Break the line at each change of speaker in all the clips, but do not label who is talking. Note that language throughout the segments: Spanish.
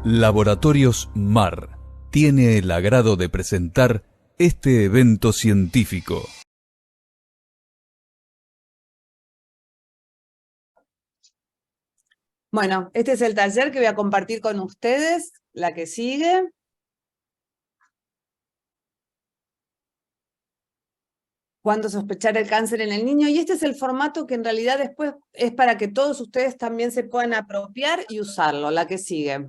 Laboratorios MAR tiene el agrado de presentar este evento científico.
Bueno, este es el taller que voy a compartir con ustedes, la que sigue. Cuándo sospechar el cáncer en el niño, y este es el formato que en realidad después es para que todos ustedes también se puedan apropiar y usarlo, la que sigue.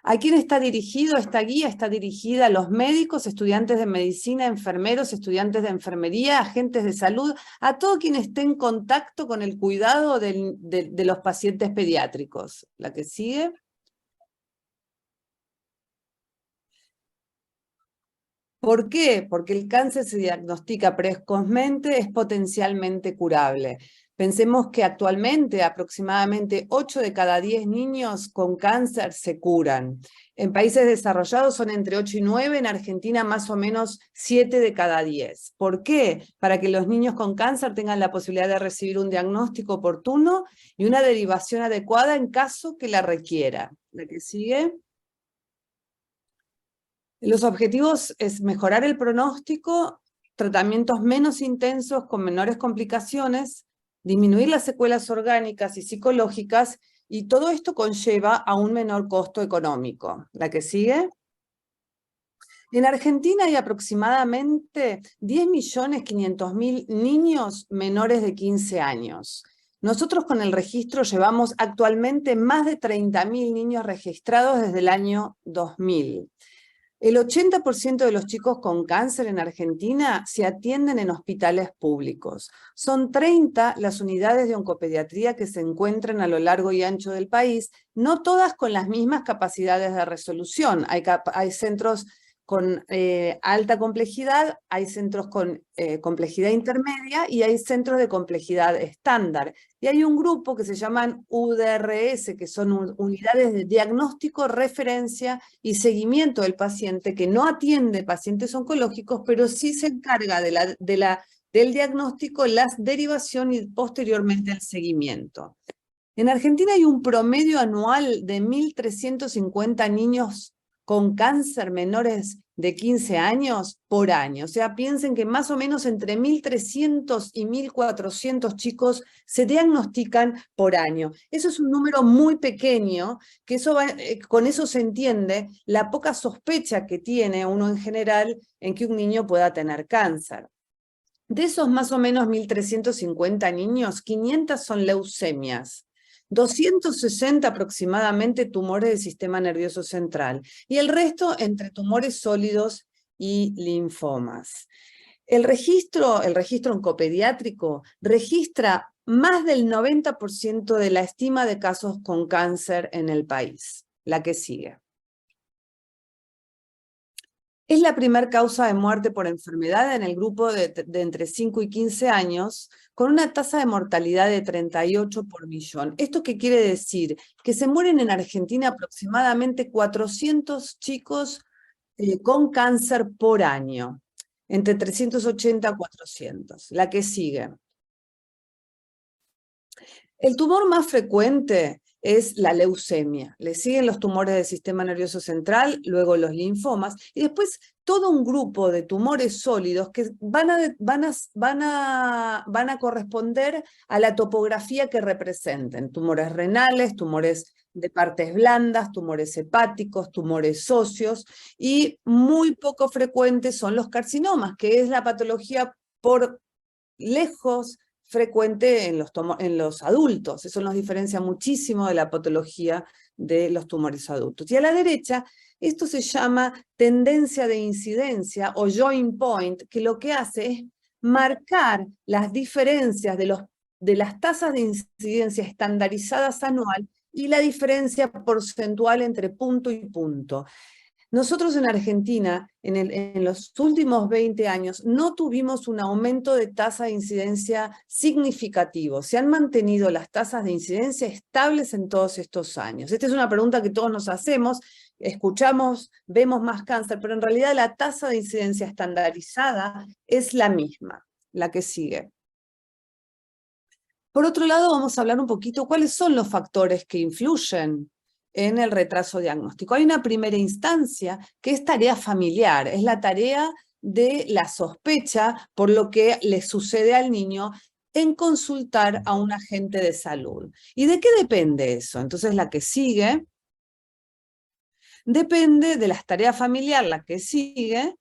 ¿A quién está dirigido esta guía? Está dirigida a los médicos, estudiantes de medicina, enfermeros, estudiantes de enfermería, agentes de salud, a todo quien esté en contacto con el cuidado de los pacientes pediátricos. La que sigue. ¿Por qué? Porque el cáncer se diagnostica precozmente, es potencialmente curable. Pensemos que actualmente aproximadamente 8 de cada 10 niños con cáncer se curan. En países desarrollados son entre 8 y 9, en Argentina más o menos 7 de cada 10. ¿Por qué? Para que los niños con cáncer tengan la posibilidad de recibir un diagnóstico oportuno y una derivación adecuada en caso que la requiera. La que sigue. Los objetivos es mejorar el pronóstico, tratamientos menos intensos con menores complicaciones, disminuir las secuelas orgánicas y psicológicas, y todo esto conlleva a un menor costo económico. La que sigue. En Argentina hay aproximadamente 10.500.000 niños menores de 15 años. Nosotros con el registro llevamos actualmente más de 30.000 niños registrados desde el año 2000. El 80% de los chicos con cáncer en Argentina se atienden en hospitales públicos. Son 30 las unidades de oncopediatría que se encuentran a lo largo y ancho del país, no todas con las mismas capacidades de resolución. Hay centros con alta complejidad, hay centros con complejidad intermedia y hay centros de complejidad estándar. Y hay un grupo que se llaman UDRS, que son unidades de diagnóstico, referencia y seguimiento del paciente, que no atiende pacientes oncológicos, pero sí se encarga del diagnóstico, la derivación y posteriormente el seguimiento. En Argentina hay un promedio anual de 1.350 niños con cáncer menores de 15 años por año. O sea, piensen que más o menos entre 1.300 y 1.400 chicos se diagnostican por año. Eso es un número muy pequeño, que con eso se entiende la poca sospecha que tiene uno en general en que un niño pueda tener cáncer. De esos más o menos 1.350 niños, 500 son leucemias, 260 aproximadamente tumores del sistema nervioso central, y el resto entre tumores sólidos y linfomas. El registro oncopediátrico registra más del 90% de la estima de casos con cáncer en el país. La que sigue. Es la primera causa de muerte por enfermedad en el grupo de entre 5 y 15 años, con una tasa de mortalidad de 38 por millón. ¿Esto qué quiere decir? Que se mueren en Argentina aproximadamente 400 chicos con cáncer por año, entre 380 a 400. La que sigue. El tumor más frecuente es la leucemia. Le siguen los tumores del sistema nervioso central, luego los linfomas, y después todo un grupo de tumores sólidos que van a corresponder a la topografía que representen. Tumores renales, tumores de partes blandas, tumores hepáticos, tumores óseos, y muy poco frecuentes son los carcinomas, que es la patología por lejos frecuente en los adultos. Eso nos diferencia muchísimo de la patología de los tumores adultos. Y a la derecha, esto se llama tendencia de incidencia o joint point, que lo que hace es marcar las diferencias de las tasas de incidencia estandarizadas anual y la diferencia porcentual entre punto y punto. Nosotros en Argentina, en los últimos 20 años, no tuvimos un aumento de tasa de incidencia significativo. Se han mantenido las tasas de incidencia estables en todos estos años. Esta es una pregunta que todos nos hacemos, escuchamos, vemos más cáncer, pero en realidad la tasa de incidencia estandarizada es la misma, la que sigue. Por otro lado, vamos a hablar un poquito cuáles son los factores que influyen en el retraso diagnóstico. Hay una primera instancia que es tarea familiar, es la tarea de la sospecha por lo que le sucede al niño en consultar a un agente de salud. ¿Y de qué depende eso? Entonces la que sigue depende de las tareas familiares, la que sigue,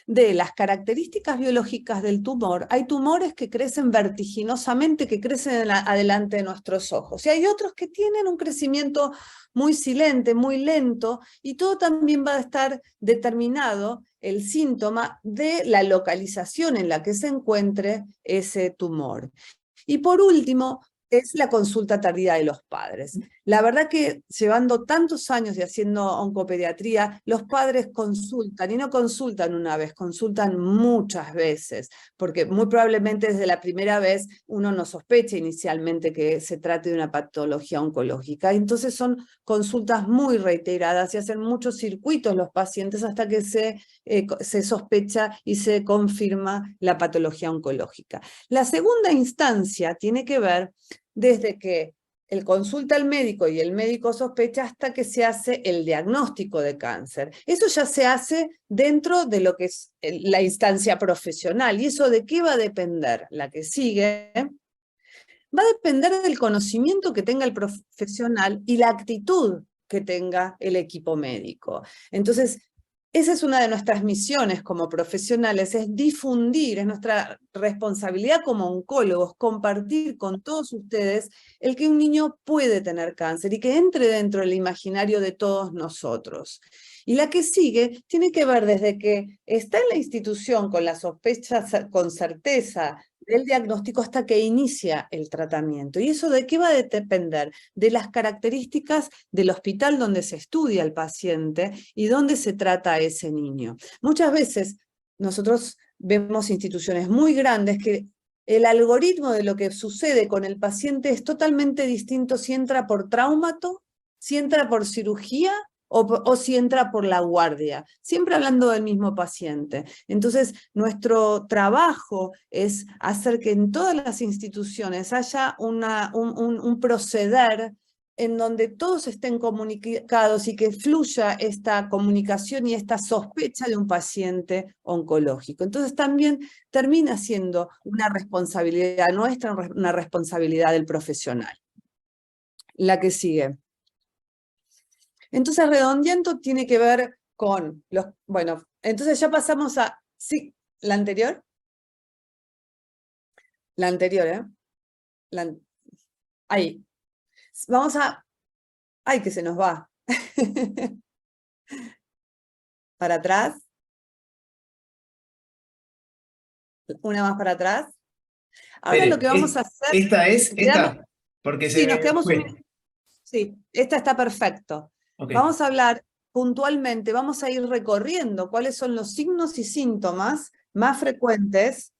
de las características biológicas del tumor. Hay tumores que crecen vertiginosamente, que crecen adelante de nuestros ojos. Y hay otros que tienen un crecimiento muy silente, muy lento, y todo también va a estar determinado el síntoma de la localización en la que se encuentre ese tumor. Y por último, es la consulta tardía de los padres. La verdad que llevando tantos años y haciendo oncopediatría, los padres consultan, y no consultan una vez, consultan muchas veces, porque muy probablemente desde la primera vez uno no sospecha inicialmente que se trate de una patología oncológica. Entonces son consultas muy reiteradas y hacen muchos circuitos los pacientes hasta que se sospecha y se confirma la patología oncológica. La segunda instancia tiene que ver desde que él consulta al médico y el médico sospecha hasta que se hace el diagnóstico de cáncer. Eso ya se hace dentro de lo que es la instancia profesional. ¿Y eso de qué va a depender? La que sigue va a depender del conocimiento que tenga el profesional y la actitud que tenga el equipo médico. Entonces, esa es una de nuestras misiones como profesionales, es difundir, es nuestra responsabilidad como oncólogos, compartir con todos ustedes el que un niño puede tener cáncer y que entre dentro del imaginario de todos nosotros. Y la que sigue tiene que ver desde que está en la institución con la sospecha, con certeza, del diagnóstico hasta que inicia el tratamiento. ¿Y eso de qué va a depender? De las características del hospital donde se estudia el paciente y donde se trata a ese niño. Muchas veces nosotros vemos instituciones muy grandes que el algoritmo de lo que sucede con el paciente es totalmente distinto si entra por traumato, si entra por cirugía o si entra por la guardia, siempre hablando del mismo paciente. Entonces, nuestro trabajo es hacer que en todas las instituciones haya un proceder en donde todos estén comunicados y que fluya esta comunicación y esta sospecha de un paciente oncológico. Entonces también termina siendo una responsabilidad nuestra, una responsabilidad del profesional. La que sigue. Entonces, redondeando tiene que ver con los... Bueno, entonces ya pasamos a... Sí, la anterior. La anterior, ¿eh? Ahí. Vamos a... ¡Ay, que se nos va! Para atrás. Una más para atrás. Ahora
Espere,
lo que vamos a hacer...
¿esta es esta? Porque
sí,
se
nos
me
quedamos...
fue.
Sí, esta está perfecto.
Ok.
Vamos a hablar puntualmente, vamos a ir recorriendo cuáles son los signos y síntomas más frecuentes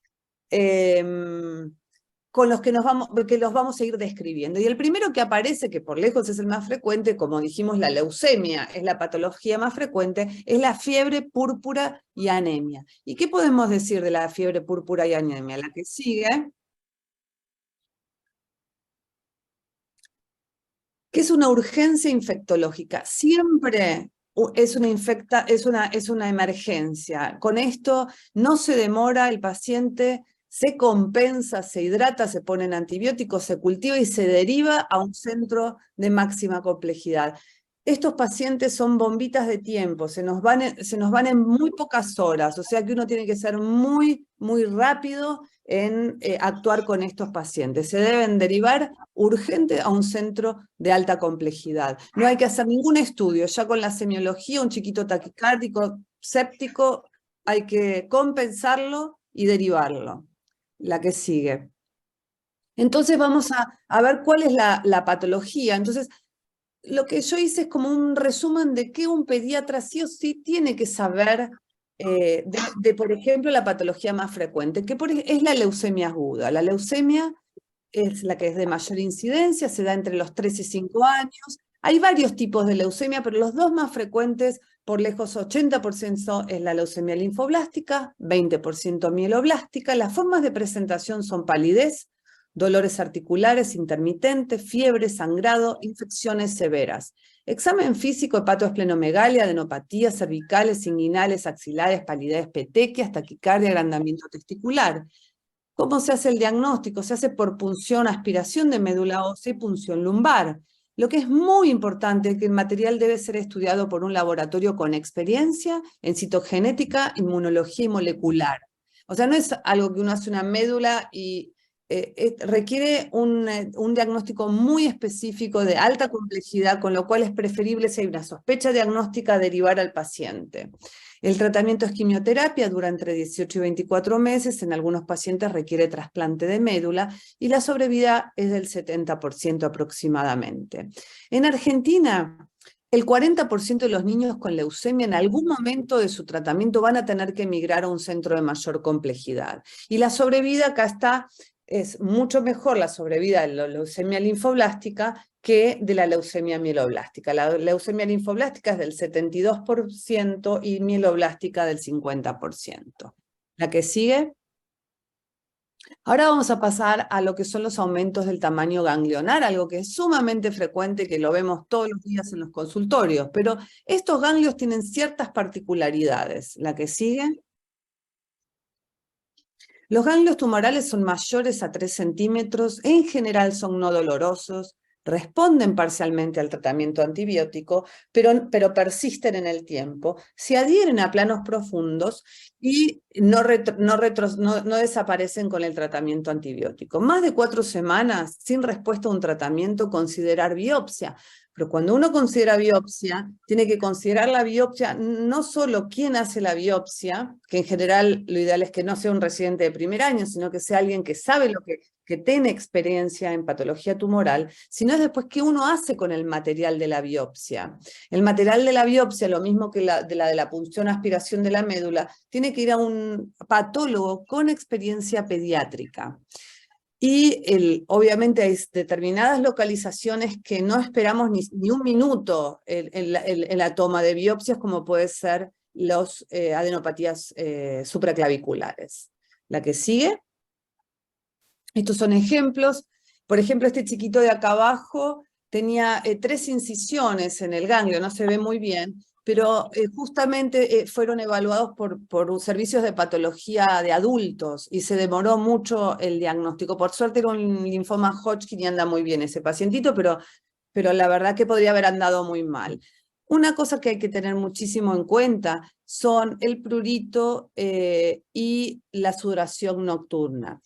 con los que los vamos a ir describiendo. Y el primero que aparece, que por lejos es el más frecuente, como dijimos, la leucemia es la patología más frecuente, es la fiebre púrpura y anemia. ¿Y qué podemos decir de la fiebre púrpura y anemia? La que sigue, que es una urgencia infectológica. Siempre es una emergencia. Con esto no se demora, el paciente se compensa, se hidrata, se ponen antibióticos, se cultiva y se deriva a un centro de máxima complejidad. Estos pacientes son bombitas de tiempo, se nos van en muy pocas horas, o sea que uno tiene que ser muy, muy rápido en actuar con estos pacientes. Se deben derivar urgente a un centro de alta complejidad. No hay que hacer ningún estudio, ya con la semiología, un chiquito taquicárdico, séptico, hay que compensarlo y derivarlo. La que sigue. Entonces vamos a ver cuál es la patología. Entonces, lo que yo hice es como un resumen de qué un pediatra sí o sí tiene que saber por ejemplo, la patología más frecuente, que es la leucemia aguda. La leucemia es la que es de mayor incidencia, se da entre los 3 y 5 años. Hay varios tipos de leucemia, pero los dos más frecuentes, por lejos 80% es la leucemia linfoblástica, 20% mieloblástica. Las formas de presentación son palidez, dolores articulares intermitentes, fiebre, sangrado, infecciones severas. Examen físico, hepatoesplenomegalia, adenopatías cervicales, inguinales, axilares, palidez, petequias, taquicardia, agrandamiento testicular. ¿Cómo se hace el diagnóstico? Se hace por punción, aspiración de médula ósea y punción lumbar. Lo que es muy importante es que el material debe ser estudiado por un laboratorio con experiencia en citogenética, inmunología y molecular. O sea, no es algo que uno hace una médula y requiere un diagnóstico muy específico de alta complejidad, con lo cual es preferible, si hay una sospecha diagnóstica, derivar al paciente. El tratamiento es quimioterapia, dura entre 18 y 24 meses, en algunos pacientes requiere trasplante de médula y la sobrevida es del 70% aproximadamente. En Argentina, el 40% de los niños con leucemia en algún momento de su tratamiento van a tener que emigrar a un centro de mayor complejidad. Y la sobrevida acá está, es mucho mejor la sobrevida de la leucemia linfoblástica que de la leucemia mieloblástica. La leucemia linfoblástica es del 72% y mieloblástica del 50%. La que sigue. Ahora vamos a pasar a lo que son los aumentos del tamaño ganglionar, algo que es sumamente frecuente, que lo vemos todos los días en los consultorios, pero estos ganglios tienen ciertas particularidades. La que sigue. Los ganglios tumorales son mayores a 3 centímetros, en general son no dolorosos, responden parcialmente al tratamiento antibiótico, pero persisten en el tiempo, se adhieren a planos profundos y no desaparecen con el tratamiento antibiótico. Más de 4 semanas sin respuesta a un tratamiento, considerar biopsia. Pero cuando uno considera biopsia, tiene que considerar la biopsia no solo quién hace la biopsia, que en general lo ideal es que no sea un residente de primer año, sino que sea alguien que sabe que tiene experiencia en patología tumoral, sino es después qué uno hace con el material de la biopsia. El material de la biopsia, lo mismo que de la punción aspiración de la médula, tiene que ir a un patólogo con experiencia pediátrica. Y obviamente hay determinadas localizaciones que no esperamos ni un minuto en la toma de biopsias, como puede ser las adenopatías supraclaviculares. La que sigue. Estos son ejemplos. Por ejemplo, este chiquito de acá abajo tenía 3 incisiones en el ganglio, no se ve muy bien, pero justamente fueron evaluados por servicios de patología de adultos y se demoró mucho el diagnóstico. Por suerte era un linfoma Hodgkin y anda muy bien ese pacientito, pero la verdad que podría haber andado muy mal. Una cosa que hay que tener muchísimo en cuenta son el prurito y la sudoración nocturna.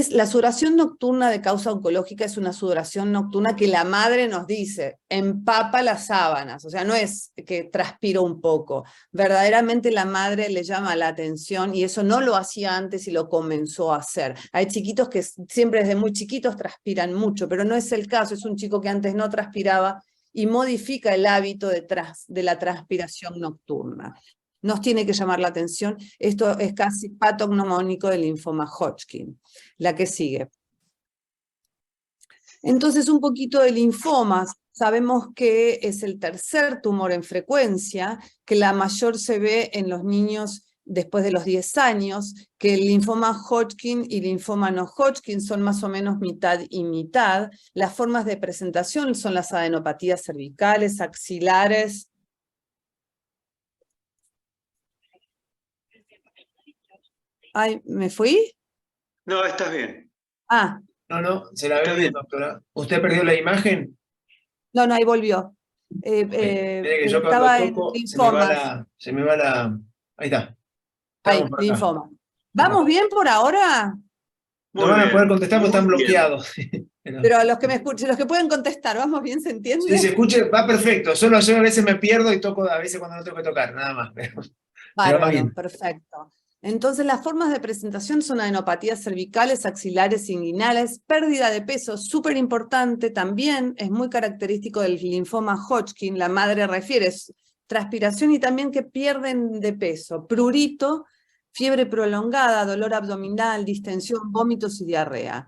La sudoración nocturna de causa oncológica es una sudoración nocturna que la madre nos dice, empapa las sábanas, o sea, no es que transpiro un poco, verdaderamente la madre le llama la atención y eso no lo hacía antes y lo comenzó a hacer. Hay chiquitos que siempre desde muy chiquitos transpiran mucho, pero no es el caso, es un chico que antes no transpiraba y modifica el hábito de la transpiración nocturna. Nos tiene que llamar la atención. Esto es casi patognomónico del linfoma Hodgkin. La que sigue. Entonces, un poquito de linfomas. Sabemos que es el tercer tumor en frecuencia, que la mayor se ve en los niños después de los 10 años, que el linfoma Hodgkin y linfoma no Hodgkin son más o menos mitad y mitad. Las formas de presentación son las adenopatías cervicales, axilares. Ay, ¿me fui?
No, estás bien.
Ah.
No, se la ve bien, doctora. ¿Usted perdió la imagen?
No, ahí volvió.
Mire que yo
Estaba
cuando
en
toco,
linfomas.
se me va la... Ahí está.
Ahí,
Estamos por acá.
linfoma. ¿Vamos bien por ahora?
No van a poder contestar porque están bloqueados.
Pero los que me escuchen, los que pueden contestar, ¿vamos bien? ¿Se entiende?
Si se escuche, va perfecto. Solo yo a veces me pierdo y toco a veces cuando no tengo que tocar, nada más. Pero va
Bárbaro,
bien.
perfecto. Entonces las formas de presentación son adenopatías cervicales, axilares, inguinales, pérdida de peso, súper importante, también es muy característico del linfoma Hodgkin, la madre refiere, transpiración y también que pierden de peso, prurito, fiebre prolongada, dolor abdominal, distensión, vómitos y diarrea.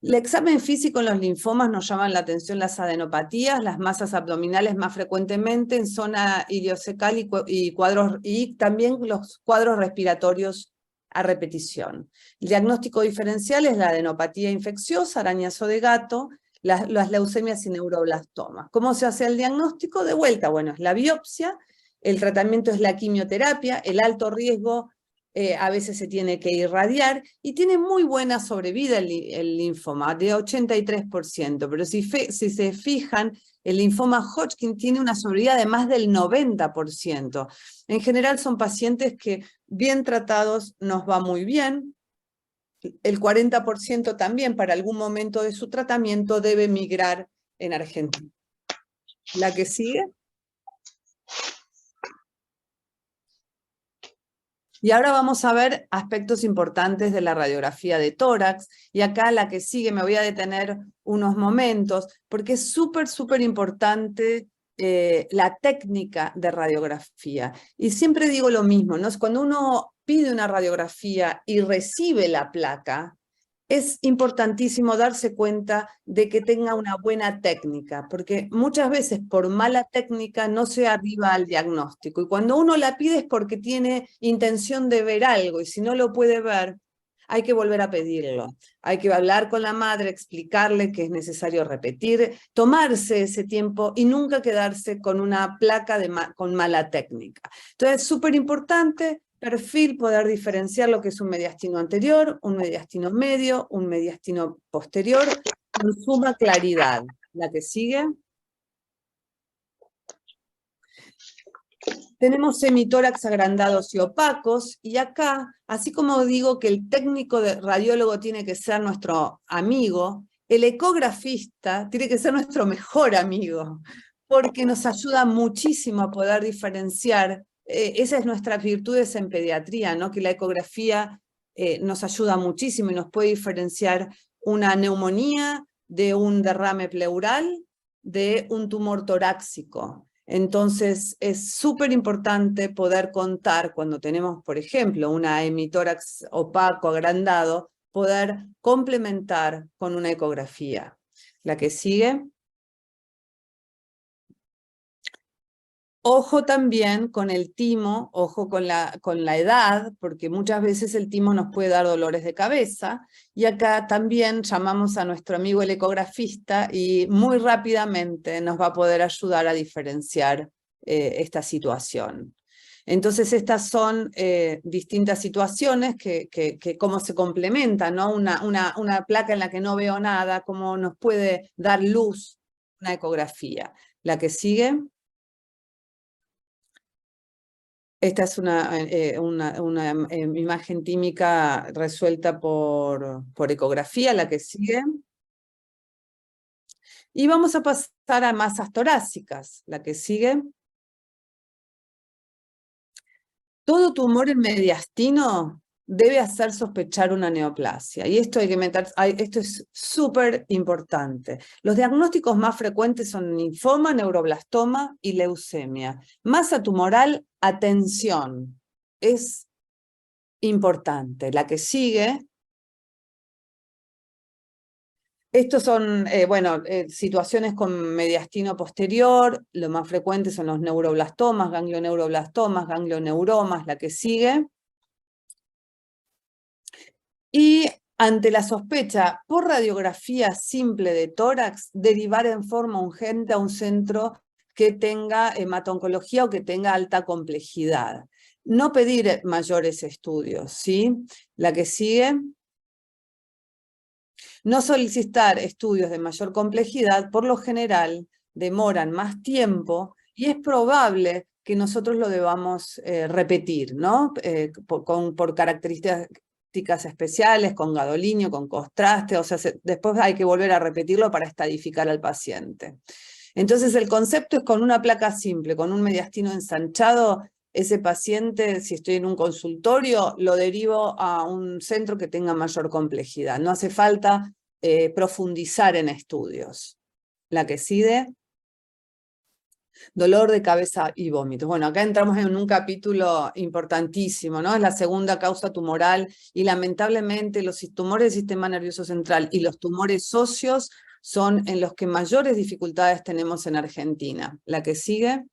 El examen físico en los linfomas nos llaman la atención las adenopatías, las masas abdominales más frecuentemente en zona iliocecal y también los cuadros respiratorios a repetición. El diagnóstico diferencial es la adenopatía infecciosa, arañazo de gato, las leucemias y neuroblastomas. ¿Cómo se hace el diagnóstico? De vuelta, bueno, es la biopsia, el tratamiento es la quimioterapia, el alto riesgo a veces se tiene que irradiar, y tiene muy buena sobrevida el linfoma, de 83%, pero si se fijan, el linfoma Hodgkin tiene una sobrevida de más del 90%. En general son pacientes que bien tratados nos va muy bien. El 40% también para algún momento de su tratamiento debe migrar en Argentina. ¿La que sigue? Y ahora vamos a ver aspectos importantes de la radiografía de tórax, y acá la que sigue me voy a detener unos momentos, porque es súper importante la técnica de radiografía. Y siempre digo lo mismo, ¿no? Cuando uno pide una radiografía y recibe la placa, es importantísimo darse cuenta de que tenga una buena técnica, porque muchas veces por mala técnica no se arriba al diagnóstico, y cuando uno la pide es porque tiene intención de ver algo, y si no lo puede ver, hay que volver a pedirlo. Hay que hablar con la madre, explicarle que es necesario repetir, tomarse ese tiempo y nunca quedarse con una placa con mala técnica. Entonces es súper importante perfil, poder diferenciar lo que es un mediastino anterior, un mediastino medio, un mediastino posterior, con suma claridad. La que sigue. Tenemos semitórax agrandados y opacos, y acá, así como digo que el técnico de radiólogo tiene que ser nuestro amigo, el ecografista tiene que ser nuestro mejor amigo, porque nos ayuda muchísimo a poder diferenciar. Esa es nuestras virtudes en pediatría, ¿no? Que la ecografía nos ayuda muchísimo y nos puede diferenciar una neumonía de un derrame pleural, de un tumor torácico. Entonces es súper importante poder contar cuando tenemos, por ejemplo, una hemitórax opaco agrandado, poder complementar con una ecografía. La que sigue. Ojo también con el timo, ojo con la edad, porque muchas veces el timo nos puede dar dolores de cabeza, y acá también llamamos a nuestro amigo el ecografista y muy rápidamente nos va a poder ayudar a diferenciar esta situación. Entonces estas son distintas situaciones que cómo se complementan, ¿no? Una placa en la que no veo nada, cómo nos puede dar luz una ecografía. La que sigue. Esta es una imagen tímica resuelta por ecografía, la que sigue. Y vamos a pasar a masas torácicas, la que sigue. Todo tumor en mediastino debe hacer sospechar una neoplasia, y esto esto es súper importante. Los diagnósticos más frecuentes son linfoma, neuroblastoma y leucemia. Masa tumoral, atención, es importante. La que sigue. Estos son, situaciones con mediastino posterior. Lo más frecuente son los neuroblastomas, ganglioneuroblastomas, ganglioneuromas. La que sigue. Y ante la sospecha por radiografía simple de tórax, derivar en forma urgente a un centro que tenga hemato-oncología o que tenga alta complejidad. No pedir mayores estudios, ¿sí? La que sigue. No solicitar estudios de mayor complejidad, por lo general, demoran más tiempo y es probable que nosotros lo debamos repetir, ¿no? Por características especiales, con gadolinio, con contraste, o sea, después hay que volver a repetirlo para estadificar al paciente. Entonces el concepto es con una placa simple, con un mediastino ensanchado, ese paciente, si estoy en un consultorio, lo derivo a un centro que tenga mayor complejidad. No hace falta profundizar en estudios. La que sigue. Dolor de cabeza y vómitos. Bueno, acá entramos en un capítulo importantísimo, ¿no? Es la segunda causa tumoral y lamentablemente los tumores del sistema nervioso central y los tumores óseos son en los que mayores dificultades tenemos en Argentina. La que sigue.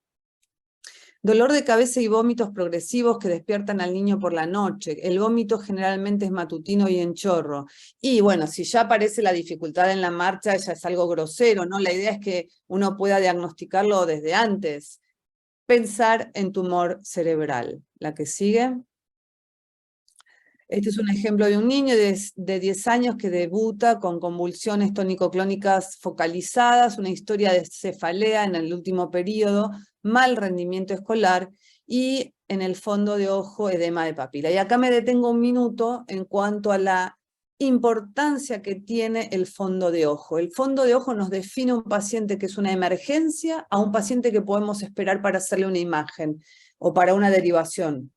Dolor de cabeza y vómitos progresivos que despiertan al niño por la noche. El vómito generalmente es matutino y en chorro. Y bueno, si ya aparece la dificultad en la marcha, ya es algo grosero, ¿no? La idea es que uno pueda diagnosticarlo desde antes. Pensar en tumor cerebral. La que sigue. Este es un ejemplo de un niño de 10 años que debuta con convulsiones tónico-clónicas focalizadas, una historia de cefalea en el último periodo, mal rendimiento escolar y en el fondo de ojo edema de papila. Y acá me detengo un minuto en cuanto a la importancia que tiene el fondo de ojo. El fondo de ojo nos define un paciente que es una emergencia a un paciente que podemos esperar para hacerle una imagen o para una derivación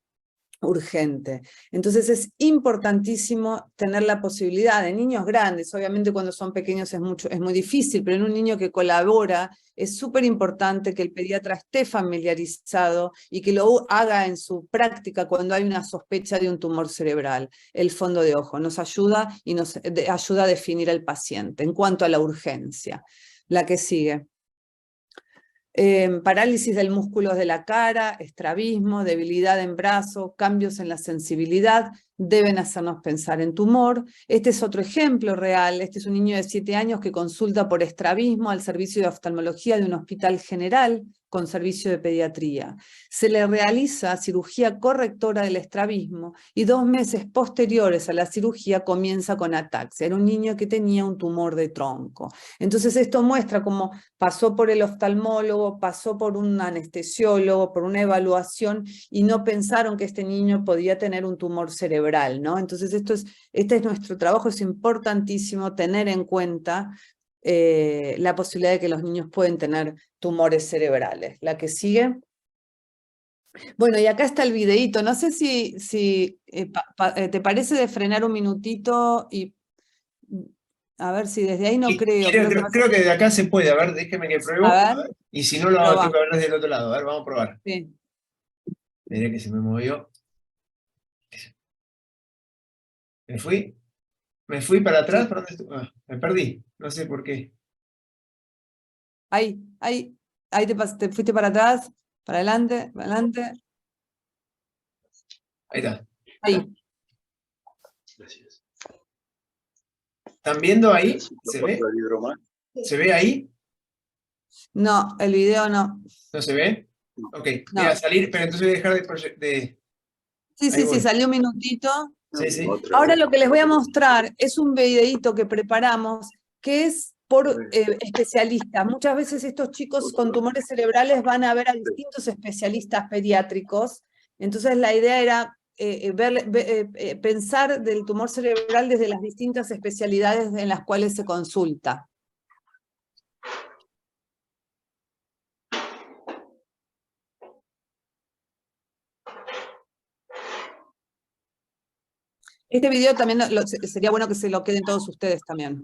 urgente. Entonces es importantísimo tener la posibilidad de niños grandes, obviamente cuando son pequeños es muy difícil, pero en un niño que colabora es súper importante que el pediatra esté familiarizado y que lo haga en su práctica cuando hay una sospecha de un tumor cerebral. El fondo de ojo nos ayuda y nos ayuda a definir al paciente en cuanto a la urgencia. La que sigue. Parálisis del músculo de la cara, estrabismo, debilidad en brazo, cambios en la sensibilidad, deben hacernos pensar en tumor. Este es otro ejemplo real. Este es un niño de 7 años que consulta por estrabismo al servicio de oftalmología de un hospital general con servicio de pediatría. Se le realiza cirugía correctora del estrabismo y 2 meses posteriores a la cirugía comienza con ataxia. Era un niño que tenía un tumor de tronco. Entonces esto muestra cómo pasó por el oftalmólogo, pasó por un anestesiólogo, por una evaluación y no pensaron que este niño podía tener un tumor cerebral, ¿no? Entonces este es nuestro trabajo, es importantísimo tener en cuenta la posibilidad de que los niños pueden tener tumores cerebrales. La que sigue. Bueno, y acá está el videíto. No sé si te parece de frenar un minutito y a ver si desde ahí no creo.
Creo que de acá se puede. A ver, déjeme que pruebo.
A ver.
Y si no, lo tengo que ver desde el otro lado. A ver, vamos a probar.
Sí.
Miré que se me movió. Me fui para atrás. ¿Para dónde estuve? Me perdí. No sé por qué.
Ahí te fuiste para atrás, para adelante, para adelante.
Ahí está.
Ahí.
Gracias.
¿Están viendo ahí? ¿Se ve? ¿Se ve ahí?
No, el video no.
¿No se ve? Ok,
No.
voy a salir, pero entonces voy a dejar de...
Sí, salió un minutito.
Sí.
Ahora lo que les voy a mostrar es un videíto que preparamos que es por especialistas. Muchas veces estos chicos con tumores cerebrales van a ver a distintos especialistas pediátricos. Entonces la idea era pensar del tumor cerebral desde las distintas especialidades en las cuales se consulta. Este video también sería bueno que se lo queden todos ustedes también.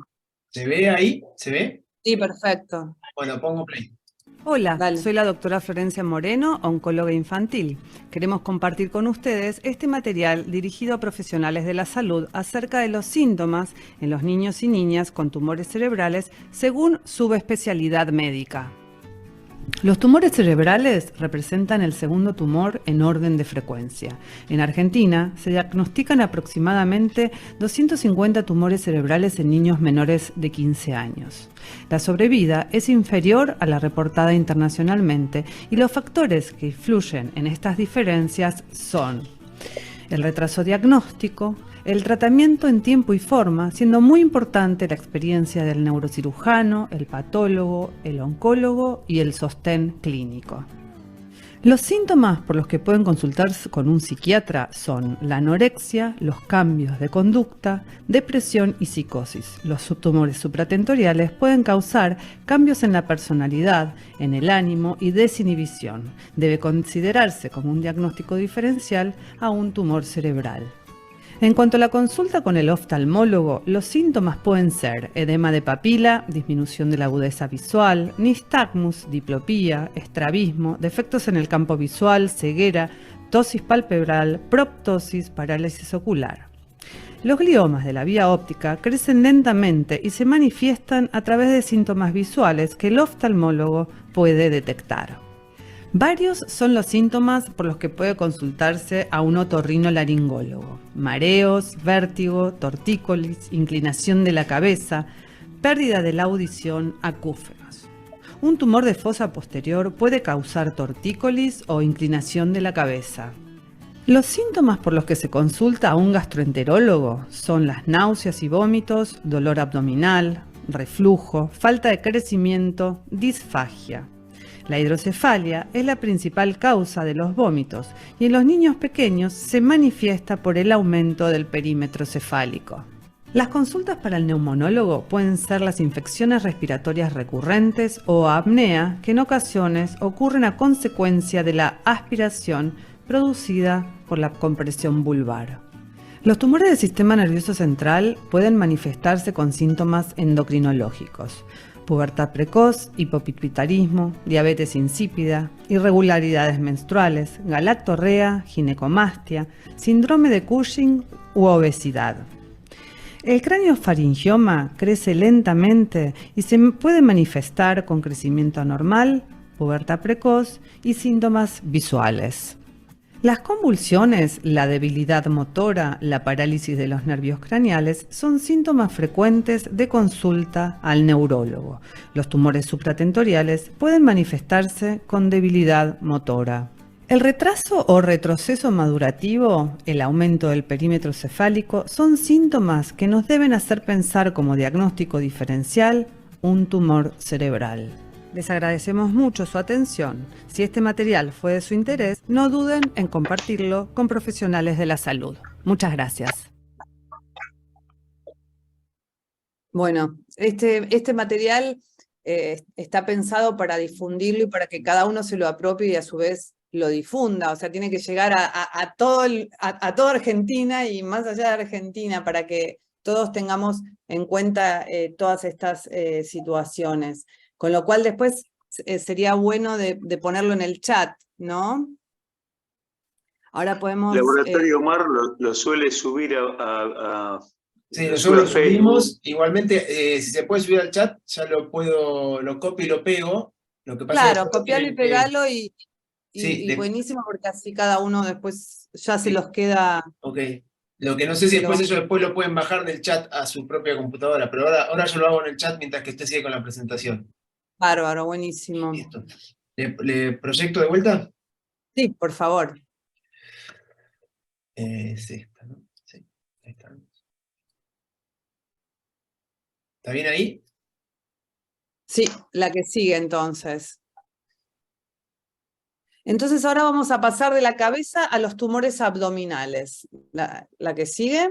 ¿Se ve ahí? ¿Se ve?
Sí, perfecto.
Bueno, pongo play.
Hola,
Dale.
soy la doctora Florencia Moreno, oncóloga infantil. Queremos compartir con ustedes este material dirigido a profesionales de la salud acerca de los síntomas en los niños y niñas con tumores cerebrales según subespecialidad médica. Los tumores cerebrales representan el segundo tumor en orden de frecuencia. En Argentina se diagnostican aproximadamente 250 tumores cerebrales en niños menores de 15 años. La sobrevida es inferior a la reportada internacionalmente y los factores que influyen en estas diferencias son el retraso diagnóstico, el tratamiento en tiempo y forma, siendo muy importante la experiencia del neurocirujano, el patólogo, el oncólogo y el sostén clínico. Los síntomas por los que pueden consultarse con un psiquiatra son la anorexia, los cambios de conducta, depresión y psicosis. Los tumores supratentoriales pueden causar cambios en la personalidad, en el ánimo y desinhibición. Debe considerarse como un diagnóstico diferencial a un tumor cerebral. En cuanto a la consulta con el oftalmólogo, los síntomas pueden ser edema de papila, disminución de la agudeza visual, nistagmus, diplopía, estrabismo, defectos en el campo visual, ceguera, ptosis palpebral, proptosis, parálisis ocular. Los gliomas de la vía óptica crecen lentamente y se manifiestan a través de síntomas visuales que el oftalmólogo puede detectar. Varios son los síntomas por los que puede consultarse a un otorrinolaringólogo: mareos, vértigo, tortícolis, inclinación de la cabeza, pérdida de la audición, acúfenos. Un tumor de fosa posterior puede causar tortícolis o inclinación de la cabeza. Los síntomas por los que se consulta a un gastroenterólogo son las náuseas y vómitos, dolor abdominal, reflujo, falta de crecimiento, disfagia. La hidrocefalia es la principal causa de los vómitos y en los niños pequeños se manifiesta por el aumento del perímetro cefálico. Las consultas para el neumonólogo pueden ser las infecciones respiratorias recurrentes o apnea, que en ocasiones ocurren a consecuencia de la aspiración producida por la compresión vulvar. Los tumores del sistema nervioso central pueden manifestarse con síntomas endocrinológicos: pubertad precoz, hipopituitarismo, diabetes insípida, irregularidades menstruales, galactorrea, ginecomastia, síndrome de Cushing u obesidad. El craneofaringioma crece lentamente y se puede manifestar con crecimiento anormal, pubertad precoz y síntomas visuales. Las convulsiones, la debilidad motora, la parálisis de los nervios craneales son síntomas frecuentes de consulta al neurólogo. Los tumores supratentoriales pueden manifestarse con debilidad motora. El retraso o retroceso madurativo, el aumento del perímetro cefálico, son síntomas que nos deben hacer pensar como diagnóstico diferencial un tumor cerebral. Les agradecemos mucho su atención. Si este material fue de su interés, no duden en compartirlo con profesionales de la salud. Muchas gracias.
Bueno, este material está pensado para difundirlo y para que cada uno se lo apropie y a su vez lo difunda. O sea, tiene que llegar a toda Argentina y más allá de Argentina para que todos tengamos en cuenta todas estas situaciones. Con lo cual después sería bueno de ponerlo en el chat, ¿no? Ahora podemos...
Laboratorio Omar lo suele subir a
sí, nosotros lo subimos. Igualmente, si se puede subir al chat, ya lo copio y lo pego. Lo que pasa
claro, copiarlo y pegarlo
sí,
y buenísimo, porque así cada uno después ya se los queda...
Ok. Lo que no sé si después lo pueden bajar del chat a su propia computadora, pero ahora yo lo hago en el chat mientras que usted sigue con la presentación.
Bárbaro, buenísimo.
Listo. ¿Le proyecto de vuelta?
Sí, por favor.
Es esta, ¿no? Sí, ahí está. ¿Está bien ahí?
Sí, la que sigue entonces. Entonces ahora vamos a pasar de la cabeza a los tumores abdominales. La que sigue.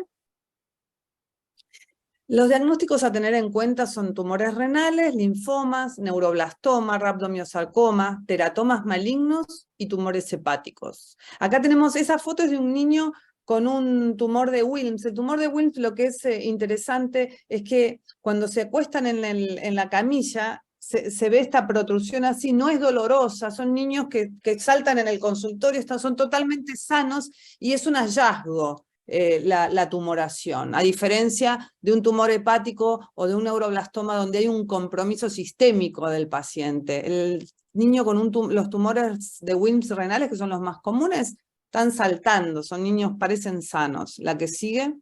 Los diagnósticos a tener en cuenta son tumores renales, linfomas, neuroblastoma, rhabdomyosarcoma, teratomas malignos y tumores hepáticos. Acá tenemos, esa foto es de un niño con un tumor de Wilms. El tumor de Wilms, lo que es interesante es que cuando se acuestan en la camilla, se ve esta protrusión así, no es dolorosa, son niños que saltan en el consultorio, son totalmente sanos y es un hallazgo. La tumoración, a diferencia de un tumor hepático o de un neuroblastoma donde hay un compromiso sistémico del paciente. El niño con los tumores de Wilms renales, que son los más comunes, están saltando, son niños, parecen sanos. La que sigue.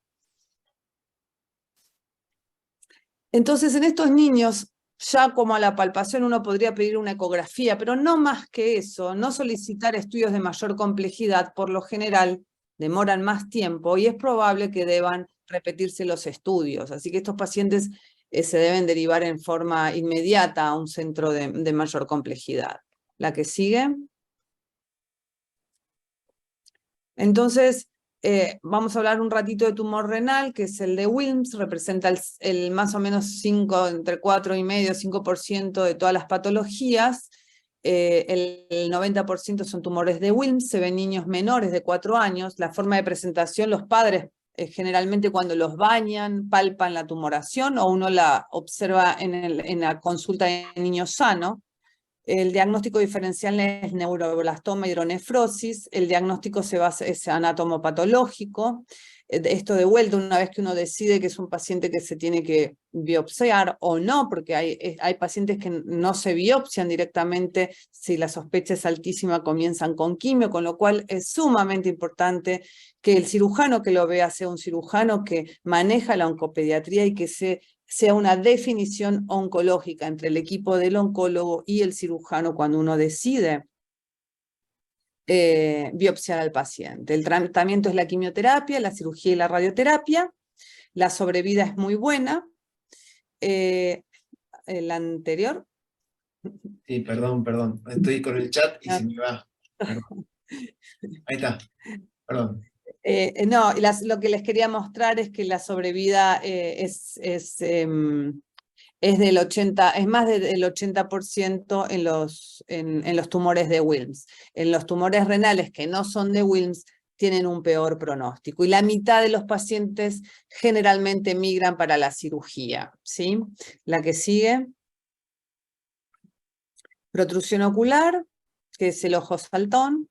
Entonces, en estos niños, ya como a la palpación uno podría pedir una ecografía, pero no más que eso, no solicitar estudios de mayor complejidad, por lo general, demoran más tiempo y es probable que deban repetirse los estudios. Así que estos pacientes se deben derivar en forma inmediata a un centro de mayor complejidad. La que sigue. Entonces, vamos a hablar un ratito de tumor renal, que es el de Wilms, representa el más o menos entre 4,5 y 5% de todas las patologías. El 90% son tumores de Wilms, se ven niños menores de 4 años. La forma de presentación, los padres generalmente cuando los bañan, palpan la tumoración o uno la observa en la consulta de niño sano. El diagnóstico diferencial es neuroblastoma, hidronefrosis. El diagnóstico es anatomopatológico. Esto de vuelta, una vez que uno decide que es un paciente que se tiene que biopsiar o no, porque hay pacientes que no se biopsian directamente, si la sospecha es altísima comienzan con quimio, con lo cual es sumamente importante que el cirujano que lo vea sea un cirujano que maneja la oncopediatría y que sea una definición oncológica entre el equipo del oncólogo y el cirujano cuando uno decide biopsiar al paciente. El tratamiento es la quimioterapia, la cirugía y la radioterapia. La sobrevida es muy buena. El anterior.
Sí, perdón. Estoy con el chat y se me va. Perdón. Ahí está. Perdón.
No, lo que les quería mostrar es que la sobrevida es del 80, es más del 80% en los tumores de Wilms. En los tumores renales que no son de Wilms tienen un peor pronóstico. Y la mitad de los pacientes generalmente migran para la cirugía, ¿sí? La que sigue. Protrusión ocular, que es el ojo saltón.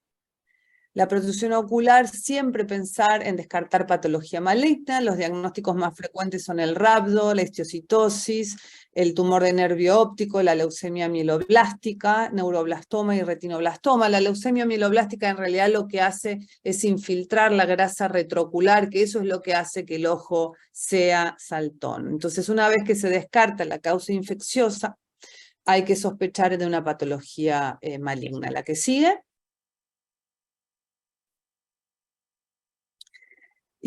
La protrusión ocular, siempre pensar en descartar patología maligna. Los diagnósticos más frecuentes son el rhabdo, la histiocytosis, el tumor de nervio óptico, la leucemia mieloblástica, neuroblastoma y retinoblastoma. La leucemia mieloblástica en realidad lo que hace es infiltrar la grasa retroocular, que eso es lo que hace que el ojo sea saltón. Entonces, una vez que se descarta la causa infecciosa, hay que sospechar de una patología maligna. La que sigue.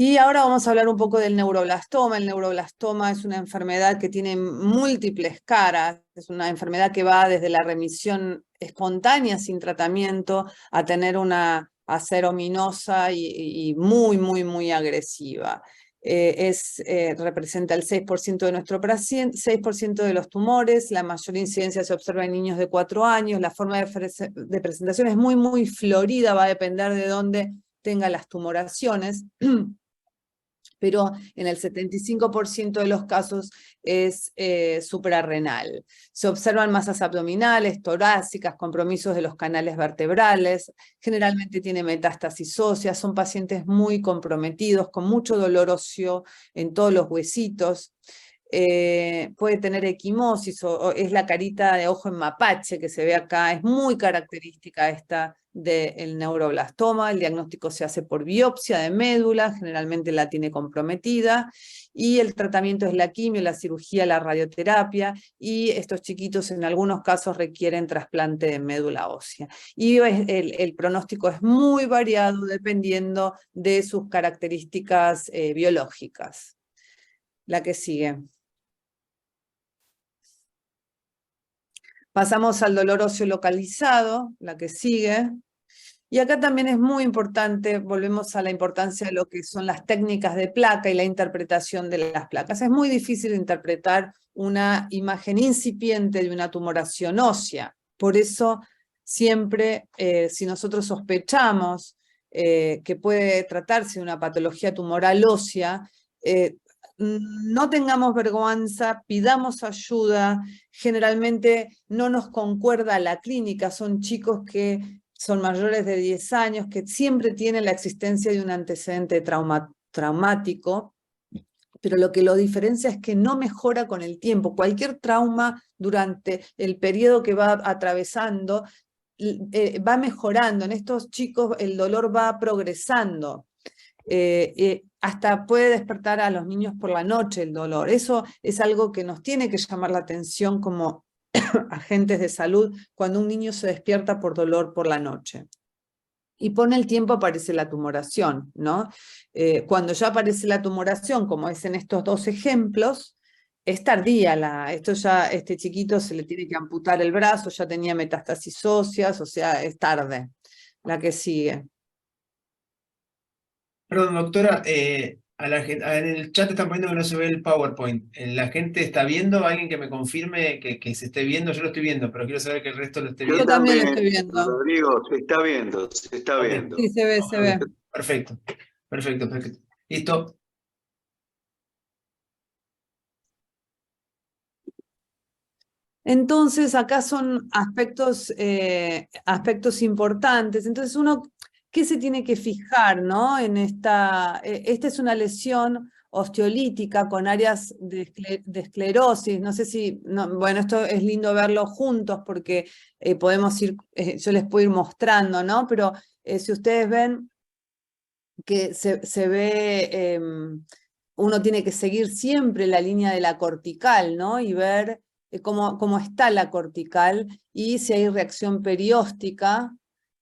Y ahora vamos a hablar un poco del neuroblastoma. El neuroblastoma es una enfermedad que tiene múltiples caras. Es una enfermedad que va desde la remisión espontánea sin tratamiento a ser ominosa y muy agresiva. Representa el 6% de nuestro paciente, 6% de los tumores. La mayor incidencia se observa en niños de 4 años. La forma de presentación es muy florida, va a depender de dónde tenga las tumoraciones. Pero en el 75% de los casos es suprarrenal. Se observan masas abdominales, torácicas, compromisos de los canales vertebrales, generalmente tiene metástasis ósea, son pacientes muy comprometidos, con mucho dolor óseo en todos los huesitos. Puede tener equimosis o es la carita de ojo en mapache que se ve acá, es muy característica esta del neuroblastoma. El diagnóstico se hace por biopsia de médula, generalmente la tiene comprometida, y el tratamiento es la quimio, la cirugía, la radioterapia, y estos chiquitos en algunos casos requieren trasplante de médula ósea. Y el pronóstico es muy variado dependiendo de sus características biológicas. La que sigue. Pasamos al dolor óseo localizado, la que sigue. Y acá también es muy importante, volvemos a la importancia de lo que son las técnicas de placa y la interpretación de las placas. Es muy difícil interpretar una imagen incipiente de una tumoración ósea. Por eso siempre, si nosotros sospechamos que puede tratarse de una patología tumoral ósea, no tengamos vergüenza, pidamos ayuda. Generalmente no nos concuerda la clínica, son chicos que son mayores de 10 años, que siempre tienen la existencia de un antecedente traumático, pero lo que lo diferencia es que no mejora con el tiempo. Cualquier trauma durante el periodo que va atravesando va mejorando. En estos chicos el dolor va progresando. Hasta puede despertar a los niños por la noche el dolor. Eso es algo que nos tiene que llamar la atención como agentes de salud cuando un niño se despierta por dolor por la noche. Y por el tiempo aparece la tumoración, ¿no? Cuando ya aparece la tumoración, como es en estos dos ejemplos, es tardía. Este chiquito se le tiene que amputar el brazo, ya tenía metástasis óseas, o sea, es tarde. La que sigue.
Perdón, doctora, en el chat están poniendo que no se ve el PowerPoint. ¿La gente está viendo? ¿Alguien que me confirme que se esté viendo? Yo lo estoy viendo, pero quiero saber que el resto lo esté
Yo
viendo.
Yo también lo estoy viendo.
Rodrigo, se está viendo, se está
Ok.
viendo.
Sí, se ve.
Perfecto. Listo.
Entonces, acá son aspectos importantes. Entonces, uno, ¿qué se tiene que fijar, ¿no? En esta es una lesión osteolítica con áreas de esclerosis. No sé si, bueno, esto es lindo verlo juntos porque podemos ir, yo les puedo ir mostrando, ¿no? Pero si ustedes ven que se ve, uno tiene que seguir siempre la línea de la cortical, ¿no? Y ver cómo está la cortical y si hay reacción perióstica,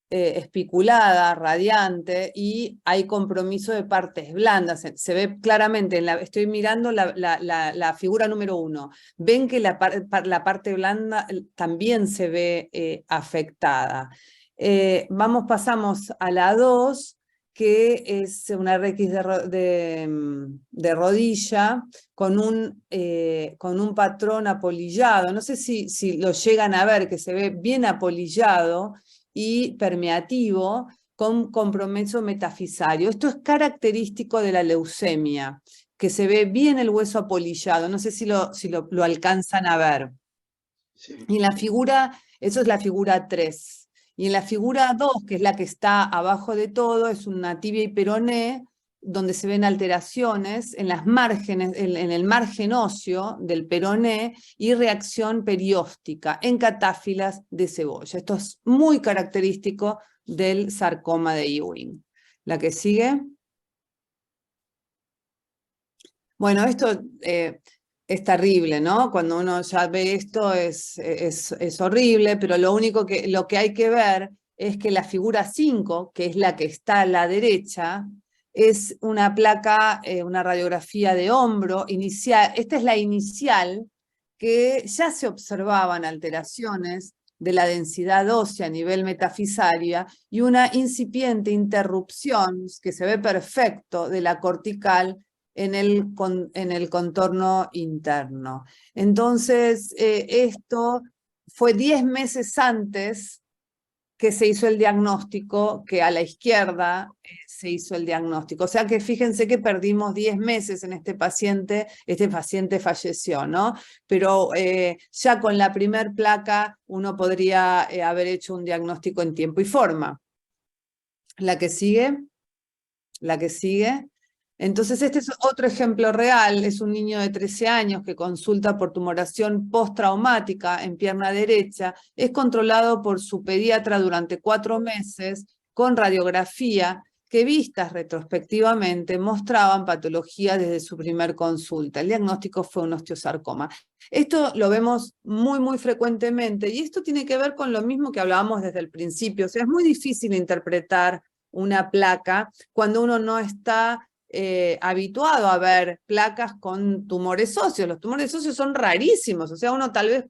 espiculada, radiante, y hay compromiso de partes blandas. Se ve claramente, estoy mirando la figura número 1. Ven que la parte blanda también se ve afectada. Pasamos a la 2, que es una RX de rodilla con un patrón apolillado. No sé si lo llegan a ver, que se ve bien apolillado y permeativo con compromiso metafisario. Esto es característico de la leucemia, que se ve bien el hueso apolillado. No sé si lo alcanzan a ver.
Sí.
Y en la figura, eso es la figura 3. Y en la figura 2, que es la que está abajo de todo, es una tibia y peroné, donde se ven alteraciones en las márgenes, en el margen óseo del peroné y reacción perióstica en catáfilas de cebolla. Esto es muy característico del sarcoma de Ewing. La que sigue. Bueno, esto es terrible, ¿no? Cuando uno ya ve esto es horrible, pero lo que hay que ver es que la figura 5, que es la que está a la derecha, es una placa, una radiografía de hombro inicial. Esta es la inicial, que ya se observaban alteraciones de la densidad ósea a nivel metafisaria y una incipiente interrupción, que se ve perfecto, de la cortical en el contorno interno. Entonces, esto fue 10 meses antes que se hizo el diagnóstico, que a la izquierda se hizo el diagnóstico. O sea que fíjense que perdimos 10 meses en este paciente falleció, ¿no? Pero ya con la primer placa uno podría haber hecho un diagnóstico en tiempo y forma. La que sigue. La que sigue. Entonces este es otro ejemplo real, es un niño de 13 años que consulta por tumoración postraumática en pierna derecha, es controlado por su pediatra durante 4 meses con radiografía que vistas retrospectivamente mostraban patología desde su primer consulta. El diagnóstico fue un osteosarcoma. Esto lo vemos muy frecuentemente y esto tiene que ver con lo mismo que hablábamos desde el principio, o sea, es muy difícil interpretar una placa cuando uno no está habituado a ver placas con tumores óseos. Los tumores óseos son rarísimos, o sea, uno tal vez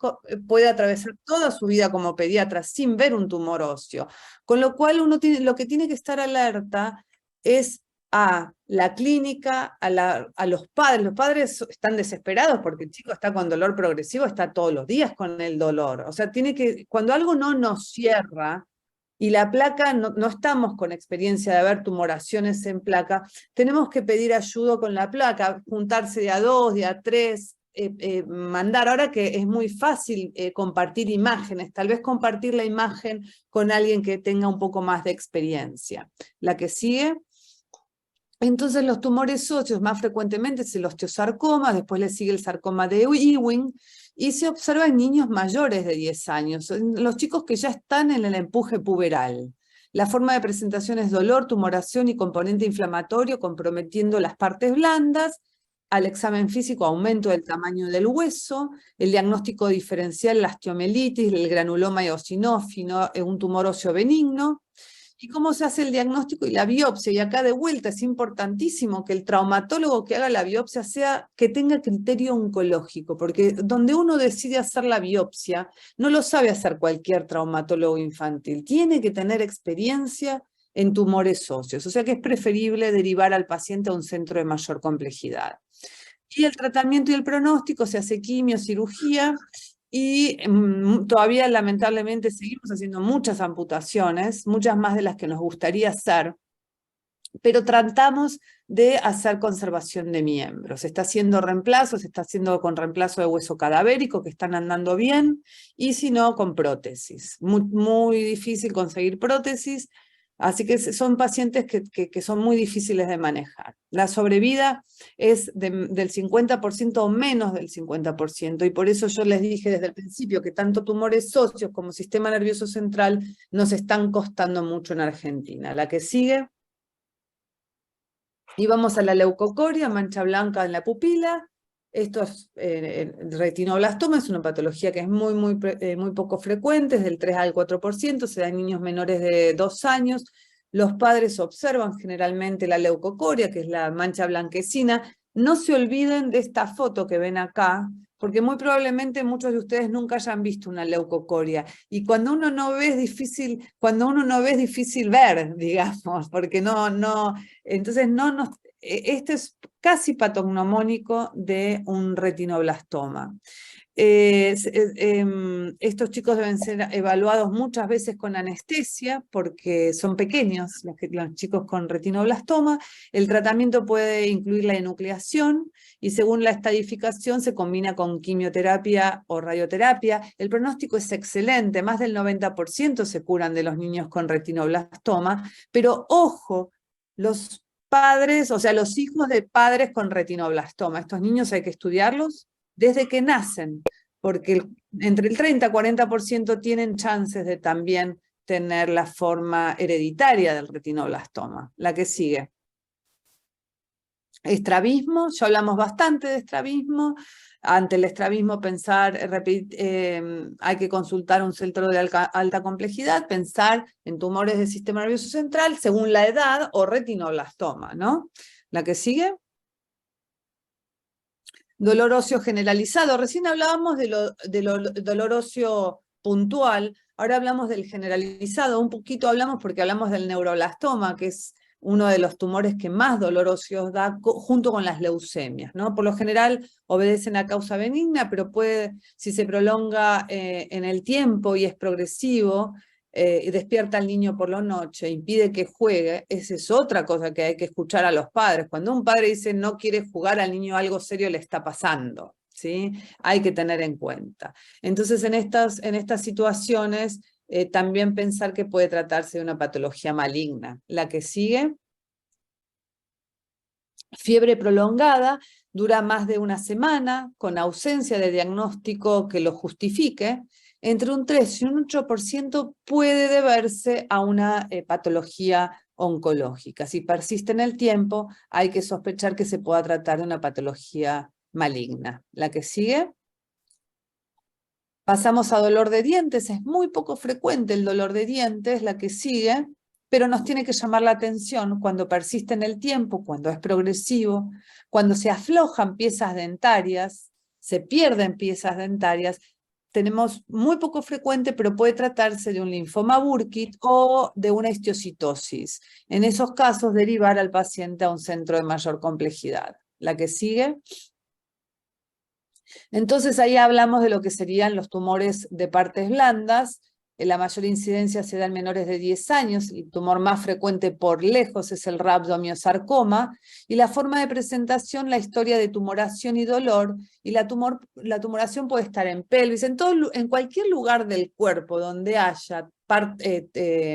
puede atravesar toda su vida como pediatra sin ver un tumor óseo, con lo cual lo que tiene que estar alerta es a la clínica, a los padres están desesperados porque el chico está con dolor progresivo, está todos los días con el dolor, o sea, cuando algo no nos cierra, y la placa, no estamos con experiencia de ver tumoraciones en placa, tenemos que pedir ayuda con la placa, juntarse de a 2, de a 3, mandar. Ahora que es muy fácil compartir imágenes, tal vez compartir la imagen con alguien que tenga un poco más de experiencia. La que sigue. Entonces los tumores óseos más frecuentemente es el osteosarcoma, después le sigue el sarcoma de Ewing, y se observa en niños mayores de 10 años, los chicos que ya están en el empuje puberal. La forma de presentación es dolor, tumoración y componente inflamatorio, comprometiendo las partes blandas. Al examen físico, aumento del tamaño del hueso, el diagnóstico diferencial, la osteomielitis, el granuloma eosinófilo, un tumor óseo benigno. ¿Y cómo se hace el diagnóstico y la biopsia? Y acá de vuelta es importantísimo que el traumatólogo que haga la biopsia que tenga criterio oncológico, porque donde uno decide hacer la biopsia, no lo sabe hacer cualquier traumatólogo infantil. Tiene que tener experiencia en tumores óseos, o sea que es preferible derivar al paciente a un centro de mayor complejidad. Y el tratamiento y el pronóstico se hace quimio, cirugía, y todavía lamentablemente seguimos haciendo muchas amputaciones, muchas más de las que nos gustaría hacer, pero tratamos de hacer conservación de miembros. Se está haciendo reemplazos, se está haciendo con reemplazo de hueso cadavérico, que están andando bien, y si no, con prótesis. Muy difícil conseguir prótesis, así que son pacientes que son muy difíciles de manejar. La sobrevida es del 50% o menos del 50%, y por eso yo les dije desde el principio que tanto tumores óseos como sistema nervioso central nos están costando mucho en Argentina. La que sigue. Y vamos a la leucocoria, mancha blanca en la pupila. Esto es retinoblastoma, es una patología que es muy poco frecuente, es del 3 al 4%, se da en niños menores de 2 años. Los padres observan generalmente la leucocoria, que es la mancha blanquecina. No se olviden de esta foto que ven acá, porque muy probablemente muchos de ustedes nunca hayan visto una leucocoria. Y cuando uno no ve es difícil ver, digamos, porque entonces este es casi patognomónico de un retinoblastoma. Estos chicos deben ser evaluados muchas veces con anestesia porque son pequeños los chicos con retinoblastoma. El tratamiento puede incluir la enucleación y según la estadificación se combina con quimioterapia o radioterapia. El pronóstico es excelente, más del 90% se curan de los niños con retinoblastoma, pero ojo, los padres, o sea, los hijos de padres con retinoblastoma, estos niños hay que estudiarlos desde que nacen, porque entre el 30 y 40% tienen chances de también tener la forma hereditaria del retinoblastoma. La que sigue. Estrabismo, ya hablamos bastante de estrabismo. Ante el estrabismo hay que consultar un centro de alta complejidad, pensar en tumores del sistema nervioso central según la edad o retinoblastoma, ¿no? La que sigue. Dolor óseo generalizado. Recién hablábamos de dolor óseo puntual, ahora hablamos del generalizado. Un poquito hablamos porque hablamos del neuroblastoma, que es uno de los tumores que más dolor óseo da junto con las leucemias, ¿no? Por lo general obedecen a causa benigna, pero si se prolonga en el tiempo y es progresivo, y despierta al niño por la noche, impide que juegue, esa es otra cosa que hay que escuchar a los padres. Cuando un padre dice no quiere jugar, al niño algo serio le está pasando, ¿sí? Hay que tener en cuenta. Entonces en estas situaciones también pensar que puede tratarse de una patología maligna. La que sigue. Fiebre prolongada, dura más de una semana, con ausencia de diagnóstico que lo justifique. Entre un 3 y un 8% puede deberse a una patología oncológica. Si persiste en el tiempo, hay que sospechar que se pueda tratar de una patología maligna. La que sigue. Pasamos a dolor de dientes. Es muy poco frecuente el dolor de dientes. La que sigue. Pero nos tiene que llamar la atención cuando persiste en el tiempo, cuando es progresivo, cuando se aflojan piezas dentarias, se pierden piezas dentarias. Tenemos muy poco frecuente, pero puede tratarse de un linfoma Burkitt o de una histiocytosis. En esos casos, derivar al paciente a un centro de mayor complejidad. La que sigue. Entonces ahí hablamos de lo que serían los tumores de partes blandas. La mayor incidencia se da en menores de 10 años, el tumor más frecuente por lejos es el rhabdomyosarcoma, y la forma de presentación, la historia de tumoración y dolor, y la tumoración puede estar en pelvis, en cualquier lugar del cuerpo donde haya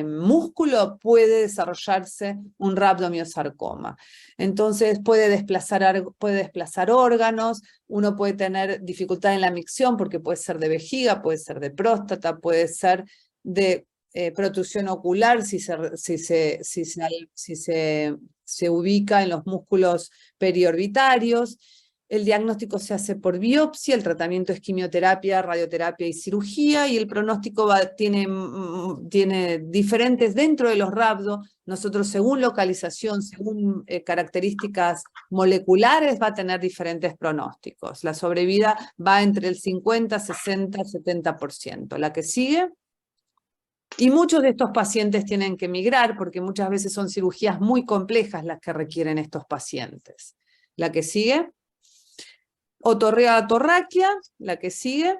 músculo puede desarrollarse un rhabdomyosarcoma. Entonces puede desplazar órganos, uno puede tener dificultad en la micción porque puede ser de vejiga, puede ser de próstata, puede ser de protrusión ocular si se ubica en los músculos periorbitarios. El diagnóstico se hace por biopsia, el tratamiento es quimioterapia, radioterapia y cirugía, y el pronóstico tiene diferentes dentro de los rhabdo. Nosotros según localización, según características moleculares, va a tener diferentes pronósticos. La sobrevida va entre el 50, 60, 70%. La que sigue. Y muchos de estos pacientes tienen que migrar porque muchas veces son cirugías muy complejas las que requieren estos pacientes. La que sigue. Otorrea-atorraquia, la que sigue,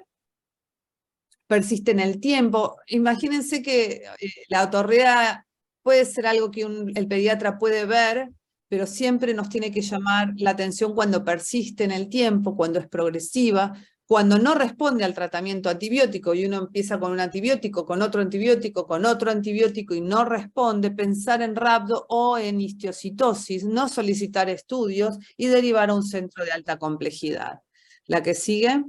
persiste en el tiempo. Imagínense que la otorrea puede ser algo que el pediatra puede ver, pero siempre nos tiene que llamar la atención cuando persiste en el tiempo, cuando es progresiva, cuando no responde al tratamiento antibiótico y uno empieza con un antibiótico, con otro antibiótico, con otro antibiótico y no responde, pensar en rhabdo o en histiocytosis, no solicitar estudios y derivar a un centro de alta complejidad. La que sigue.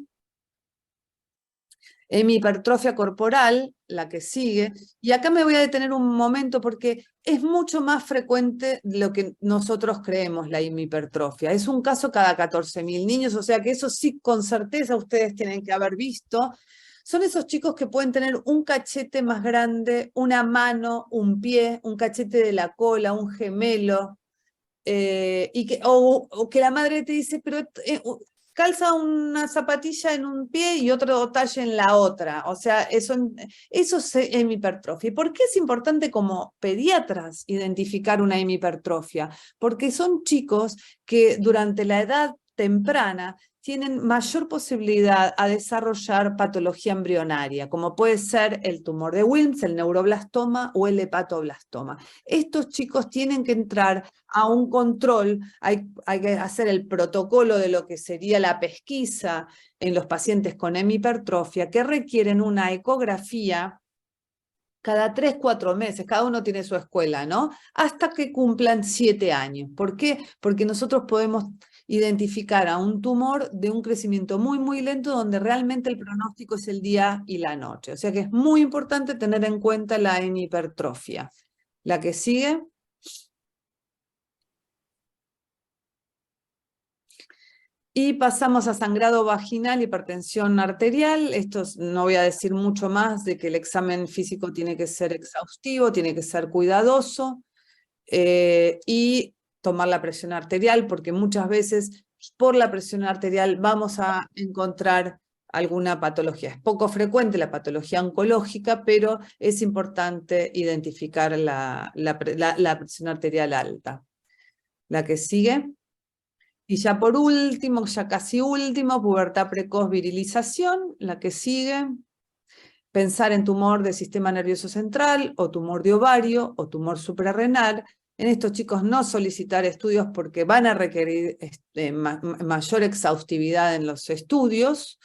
Hemihipertrofia corporal, la que sigue, y acá me voy a detener un momento porque es mucho más frecuente de lo que nosotros creemos la hemihipertrofia. Es un caso cada 14.000 niños, o sea que eso sí con certeza ustedes tienen que haber visto. Son esos chicos que pueden tener un cachete más grande, una mano, un pie, un cachete de la cola, un gemelo, o que la madre te dice, pero calza una zapatilla en un pie y otro talle en la otra. O sea, eso es hemihipertrofia. ¿Y por qué es importante como pediatras identificar una hemihipertrofia? Porque son chicos que durante la edad temprana tienen mayor posibilidad a desarrollar patología embrionaria, como puede ser el tumor de Wilms, el neuroblastoma o el hepatoblastoma. Estos chicos tienen que entrar a un control, hay que hacer el protocolo de lo que sería la pesquisa en los pacientes con hemihipertrofia, que requieren una ecografía cada 3, 4 meses, cada uno tiene su escuela, ¿no? Hasta que cumplan 7 años. ¿Por qué? Porque nosotros podemos identificar a un tumor de un crecimiento muy, muy lento, donde realmente el pronóstico es el día y la noche. O sea que es muy importante tener en cuenta la hemihipertrofia. La que sigue. Y pasamos a sangrado vaginal, hipertensión arterial. Esto no voy a decir mucho más de que el examen físico tiene que ser exhaustivo, tiene que ser cuidadoso, y tomar la presión arterial, porque muchas veces por la presión arterial vamos a encontrar alguna patología. Es poco frecuente la patología oncológica, pero es importante identificar la presión arterial alta. La que sigue. Y ya por último, ya casi último, pubertad precoz, virilización, la que sigue. Pensar en tumor del sistema nervioso central, o tumor de ovario, o tumor suprarrenal. En estos chicos no solicitar estudios porque van a requerir mayor exhaustividad en los estudios.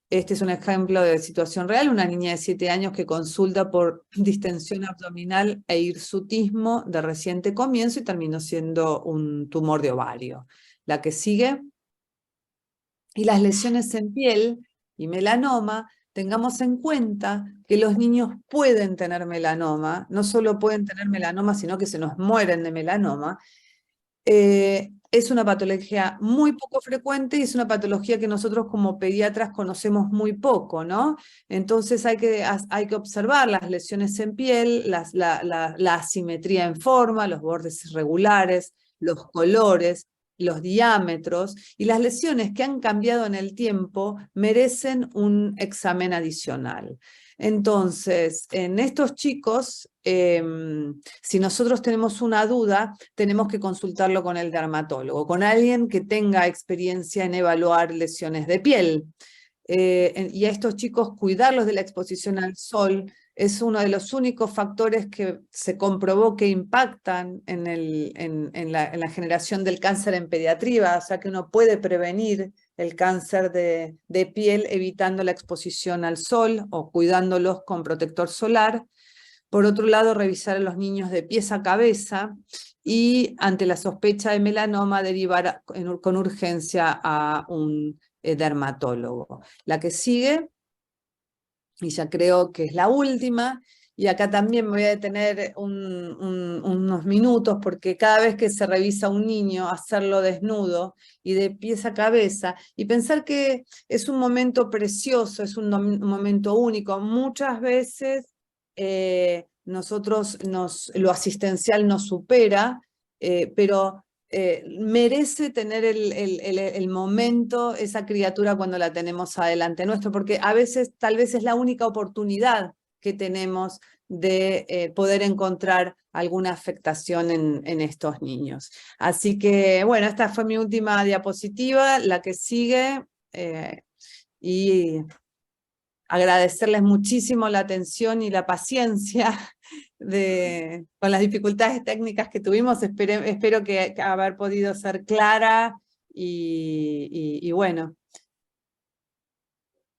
Este es un ejemplo de situación real, una niña de 7 años que consulta por distensión abdominal e hirsutismo de reciente comienzo y terminó siendo un tumor de ovario. La que sigue. Y las lesiones en piel y melanoma, tengamos en cuenta que los niños pueden tener melanoma, no solo pueden tener melanoma, sino que se nos mueren de melanoma. Es una patología muy poco frecuente y es una patología que nosotros como pediatras conocemos muy poco, ¿no? Entonces hay que observar las lesiones en piel, la asimetría en forma, los bordes irregulares, los colores, los diámetros, y las lesiones que han cambiado en el tiempo merecen un examen adicional. Entonces, en estos chicos, si nosotros tenemos una duda, tenemos que consultarlo con el dermatólogo, con alguien que tenga experiencia en evaluar lesiones de piel. Y a estos chicos cuidarlos de la exposición al sol es uno de los únicos factores que se comprobó que impactan en la generación del cáncer en pediatría, o sea que uno puede prevenir el cáncer de piel evitando la exposición al sol o cuidándolos con protector solar. Por otro lado, revisar a los niños de pies a cabeza y ante la sospecha de melanoma derivar con urgencia a un dermatólogo. La que sigue, y ya creo que es la última, y acá también me voy a detener unos minutos, porque cada vez que se revisa a un niño, hacerlo desnudo y de pies a cabeza, y pensar que es un momento precioso, es un momento único. Muchas veces nosotros lo asistencial nos supera, pero merece tener el momento, esa criatura cuando la tenemos adelante nuestro, porque a veces tal vez es la única oportunidad que tenemos de poder encontrar alguna afectación en estos niños. Así que, bueno, esta fue mi última diapositiva, la que sigue, y agradecerles muchísimo la atención y la paciencia con las dificultades técnicas que tuvimos, espero que haber podido ser clara y bueno.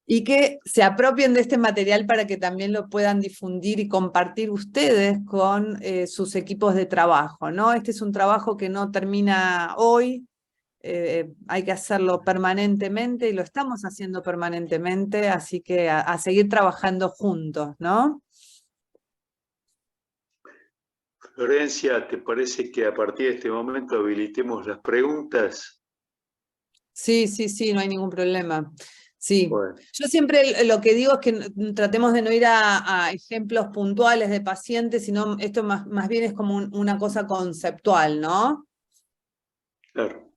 Y que se apropien de este material para que también lo puedan difundir y compartir ustedes con sus equipos de trabajo, ¿no? Este es un trabajo que no termina hoy, hay que hacerlo permanentemente y lo estamos haciendo permanentemente, así que a seguir trabajando juntos, ¿no?
Florencia, ¿te parece que a partir de este momento habilitemos las preguntas?
Sí, no hay ningún problema. Sí,
Bueno,
yo siempre lo que digo es que tratemos de no ir a ejemplos puntuales de pacientes, sino esto más bien es como una cosa conceptual, ¿no?
claro.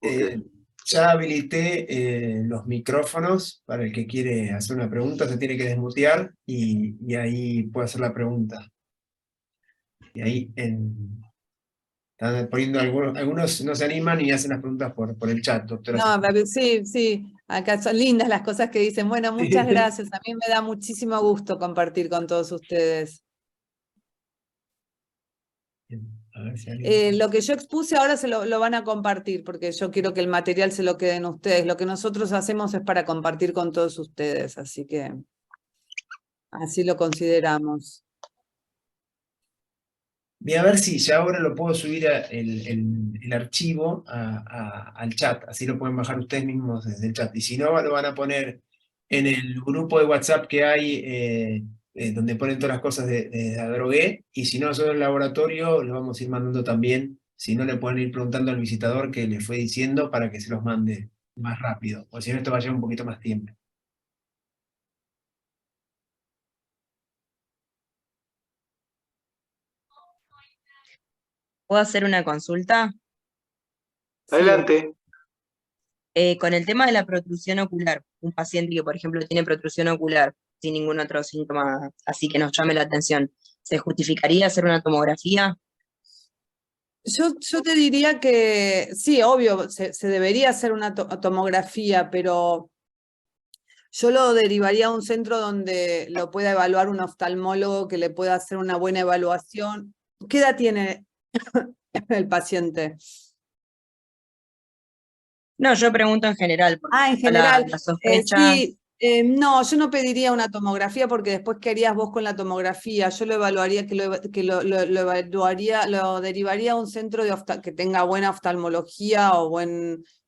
Ok.
Ya habilité los micrófonos para el que quiere hacer una pregunta, se tiene que desmutear y ahí puede hacer la pregunta. Y ahí están poniendo algunos no se animan y hacen las preguntas por el chat, doctora.
No, sí, acá son lindas las cosas que dicen. Bueno, muchas gracias, a mí me da muchísimo gusto compartir con todos ustedes.
A ver si alguien...
Lo que yo expuse ahora se lo van a compartir, porque yo quiero que el material se lo queden ustedes. Lo que nosotros hacemos es para compartir con todos ustedes, así que así lo consideramos.
Voy a ver si ya ahora lo puedo subir el archivo al chat, así lo pueden bajar ustedes mismos desde el chat. Y si no, lo van a poner en el grupo de WhatsApp que hay, donde ponen todas las cosas de la drogué, y si no, nosotros en el laboratorio lo vamos a ir mandando también. Si no, le pueden ir preguntando al visitador que le fue diciendo para que se los mande más rápido, o si no, esto va a llevar un poquito más tiempo.
¿Puedo hacer una consulta?
Adelante.
Con el tema de la protrusión ocular, un paciente que, por ejemplo, tiene protrusión ocular sin ningún otro síntoma así que nos llame la atención, ¿se justificaría hacer una tomografía?
Yo te diría que sí, obvio, se debería hacer una tomografía, pero yo lo derivaría a un centro donde lo pueda evaluar un oftalmólogo que le pueda hacer una buena evaluación. ¿Qué edad tiene el paciente?
No, yo pregunto en general. Porque
En general,
la sospecha...
sí. No, yo no pediría una tomografía porque después, ¿qué harías vos con la tomografía? Yo lo evaluaría, lo derivaría a un centro que tenga buena oftalmología o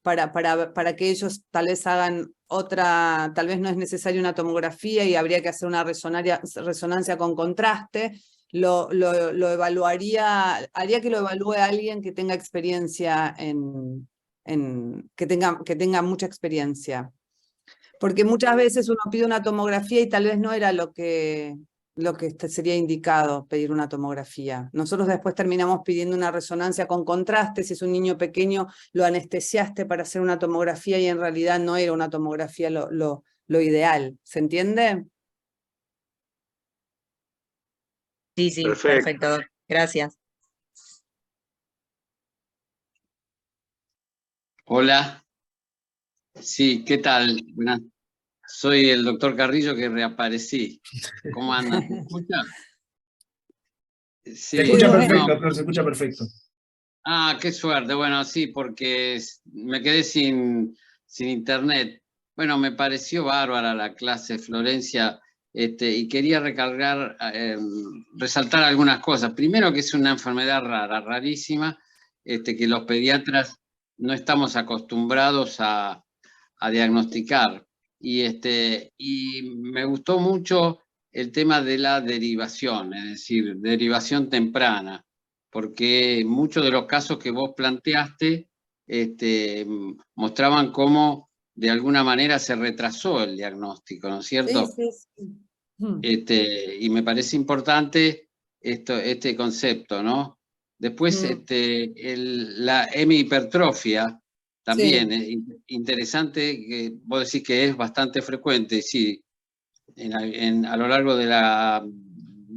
para que ellos tal vez hagan otra, tal vez no es necesaria una tomografía y habría que hacer una resonancia con contraste. Lo evaluaría, haría que lo evalúe alguien que tenga experiencia que tenga mucha experiencia. Porque muchas veces uno pide una tomografía y tal vez no era lo que sería indicado pedir una tomografía. Nosotros después terminamos pidiendo una resonancia con contraste. Si es un niño pequeño, lo anestesiaste para hacer una tomografía y en realidad no era una tomografía lo ideal. ¿Se entiende?
Sí, perfecto. Gracias.
Hola. Sí, ¿qué tal? Buenas. Soy el doctor Carrillo que reaparecí. ¿Cómo andan? ¿Me escuchan? Sí,
Se escucha
bueno.
perfecto, doctor, se escucha perfecto.
Qué suerte. Bueno, sí, porque me quedé sin internet. Bueno, me pareció bárbara la clase, Florencia, y quería resaltar algunas cosas. Primero, que es una enfermedad rara, rarísima, que los pediatras no estamos acostumbrados a diagnosticar. Y me gustó mucho el tema de la derivación, es decir, derivación temprana, porque muchos de los casos que vos planteaste mostraban cómo de alguna manera se retrasó el diagnóstico, ¿no es cierto?
Sí.
Y me parece importante este concepto, ¿no? Después, la hemihipertrofia, también es interesante, que vos decís que es bastante frecuente, sí, a lo largo de la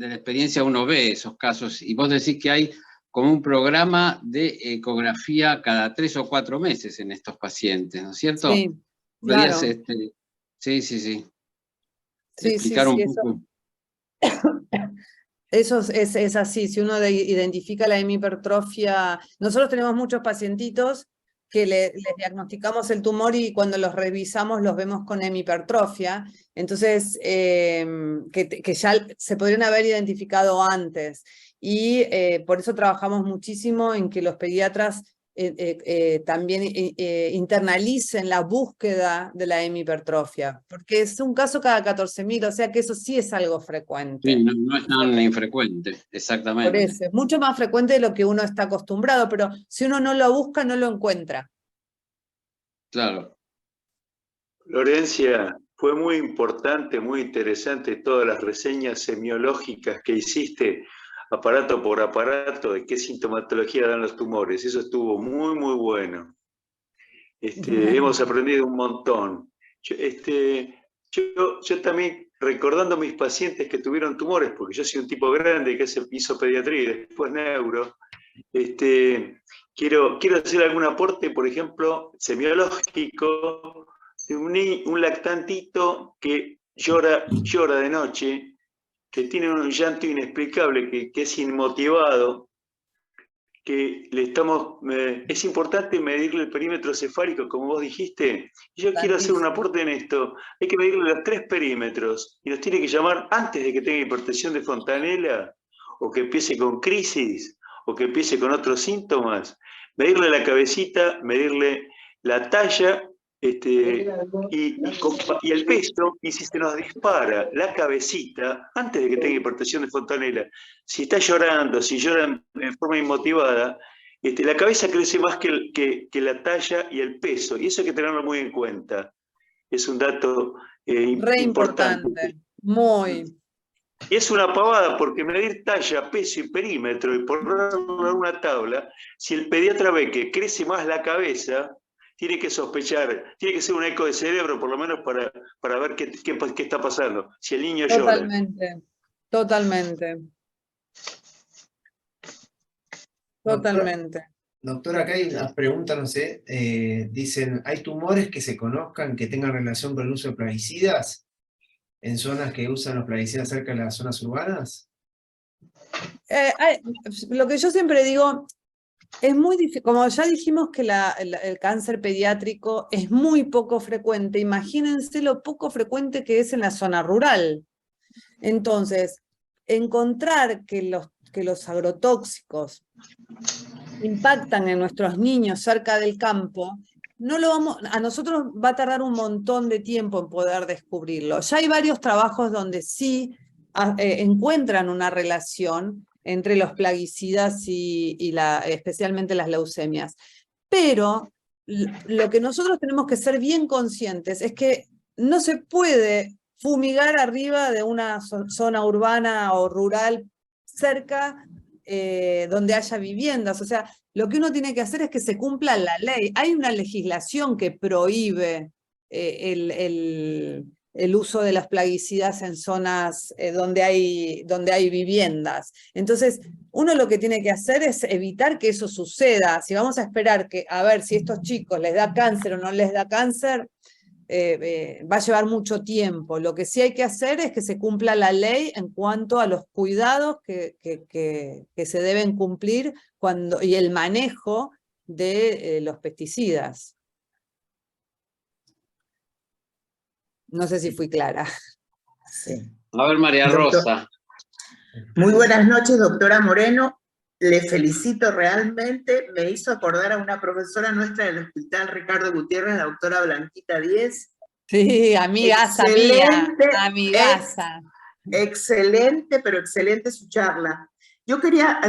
experiencia uno ve esos casos, y vos decís que hay como un programa de ecografía cada 3 o 4 meses en estos pacientes, ¿no es cierto?
Sí, claro.
Sí.
Sí,
Explicar un poco.
Eso es así, si uno identifica la hemipertrofia, nosotros tenemos muchos pacientitos que les diagnosticamos el tumor y cuando los revisamos los vemos con hemipertrofia, entonces que ya se podrían haber identificado antes. Y por eso trabajamos muchísimo en que los pediatras también internalicen la búsqueda de la hemipertrofia, porque es un caso cada 14.000, o sea que eso sí es algo frecuente.
Sí, no es tan infrecuente, exactamente.
Por eso, es mucho más frecuente de lo que uno está acostumbrado, pero si uno no lo busca, no lo encuentra.
Claro.
Florencia, fue muy importante, muy interesante todas las reseñas semiológicas que hiciste, aparato por aparato, de qué sintomatología dan los tumores. Eso estuvo muy, muy bueno. Hemos aprendido un montón. Yo también, recordando a mis pacientes que tuvieron tumores, porque yo soy un tipo grande que hizo pediatría y después neuro, quiero hacer algún aporte, por ejemplo, semiológico, de un lactantito que llora de noche, que tiene un llanto inexplicable, que es inmotivado, que es importante medirle el perímetro cefálico, como vos dijiste. Y yo quiero hacer un aporte en esto. Hay que medirle los 3 perímetros y nos tiene que llamar antes de que tenga hipertensión de Fontanella, o que empiece con crisis, o que empiece con otros síntomas. Medirle la cabecita, medirle la talla, y el peso, y si se nos dispara la cabecita, antes de que tenga hipertensión de Fontanella, si está llorando, si llora en forma inmotivada, la cabeza crece más que la talla y el peso, y eso hay que tenerlo muy en cuenta. Es un dato
Re importante, muy.
Y es una pavada, porque medir talla, peso y perímetro y ponerlo en una tabla, si el pediatra ve que crece más la cabeza, tiene que sospechar, tiene que ser un eco de cerebro por lo menos para ver qué está pasando, si el niño llora.
Totalmente.
Doctora, acá hay una pregunta, no sé, dicen, ¿hay tumores que se conozcan que tengan relación con el uso de plaguicidas en zonas que usan los plaguicidas cerca de las zonas urbanas?
Lo que yo siempre digo, es muy difícil, como ya dijimos que el cáncer pediátrico es muy poco frecuente, imagínense lo poco frecuente que es en la zona rural. Entonces, encontrar que los agrotóxicos impactan en nuestros niños cerca del campo, a nosotros va a tardar un montón de tiempo en poder descubrirlo. Ya hay varios trabajos donde sí encuentran una relación entre los plaguicidas y especialmente las leucemias. Pero lo que nosotros tenemos que ser bien conscientes es que no se puede fumigar arriba de una zona urbana o rural cerca donde haya viviendas. O sea, lo que uno tiene que hacer es que se cumpla la ley. Hay una legislación que prohíbe el uso de las plaguicidas en zonas donde hay viviendas. Entonces, uno lo que tiene que hacer es evitar que eso suceda. Si vamos a esperar a ver si a estos chicos les da cáncer o no les da cáncer, va a llevar mucho tiempo. Lo que sí hay que hacer es que se cumpla la ley en cuanto a los cuidados que se deben cumplir y el manejo de los pesticidas. No sé si fui clara.
Sí.
A ver, María Rosa.
Muy buenas noches, doctora Moreno. Le felicito realmente. Me hizo acordar a una profesora nuestra del Hospital Ricardo Gutiérrez, la doctora Blanquita Díez.
Sí, amigaza mía, amigaza.
Excelente, pero excelente su charla. Yo quería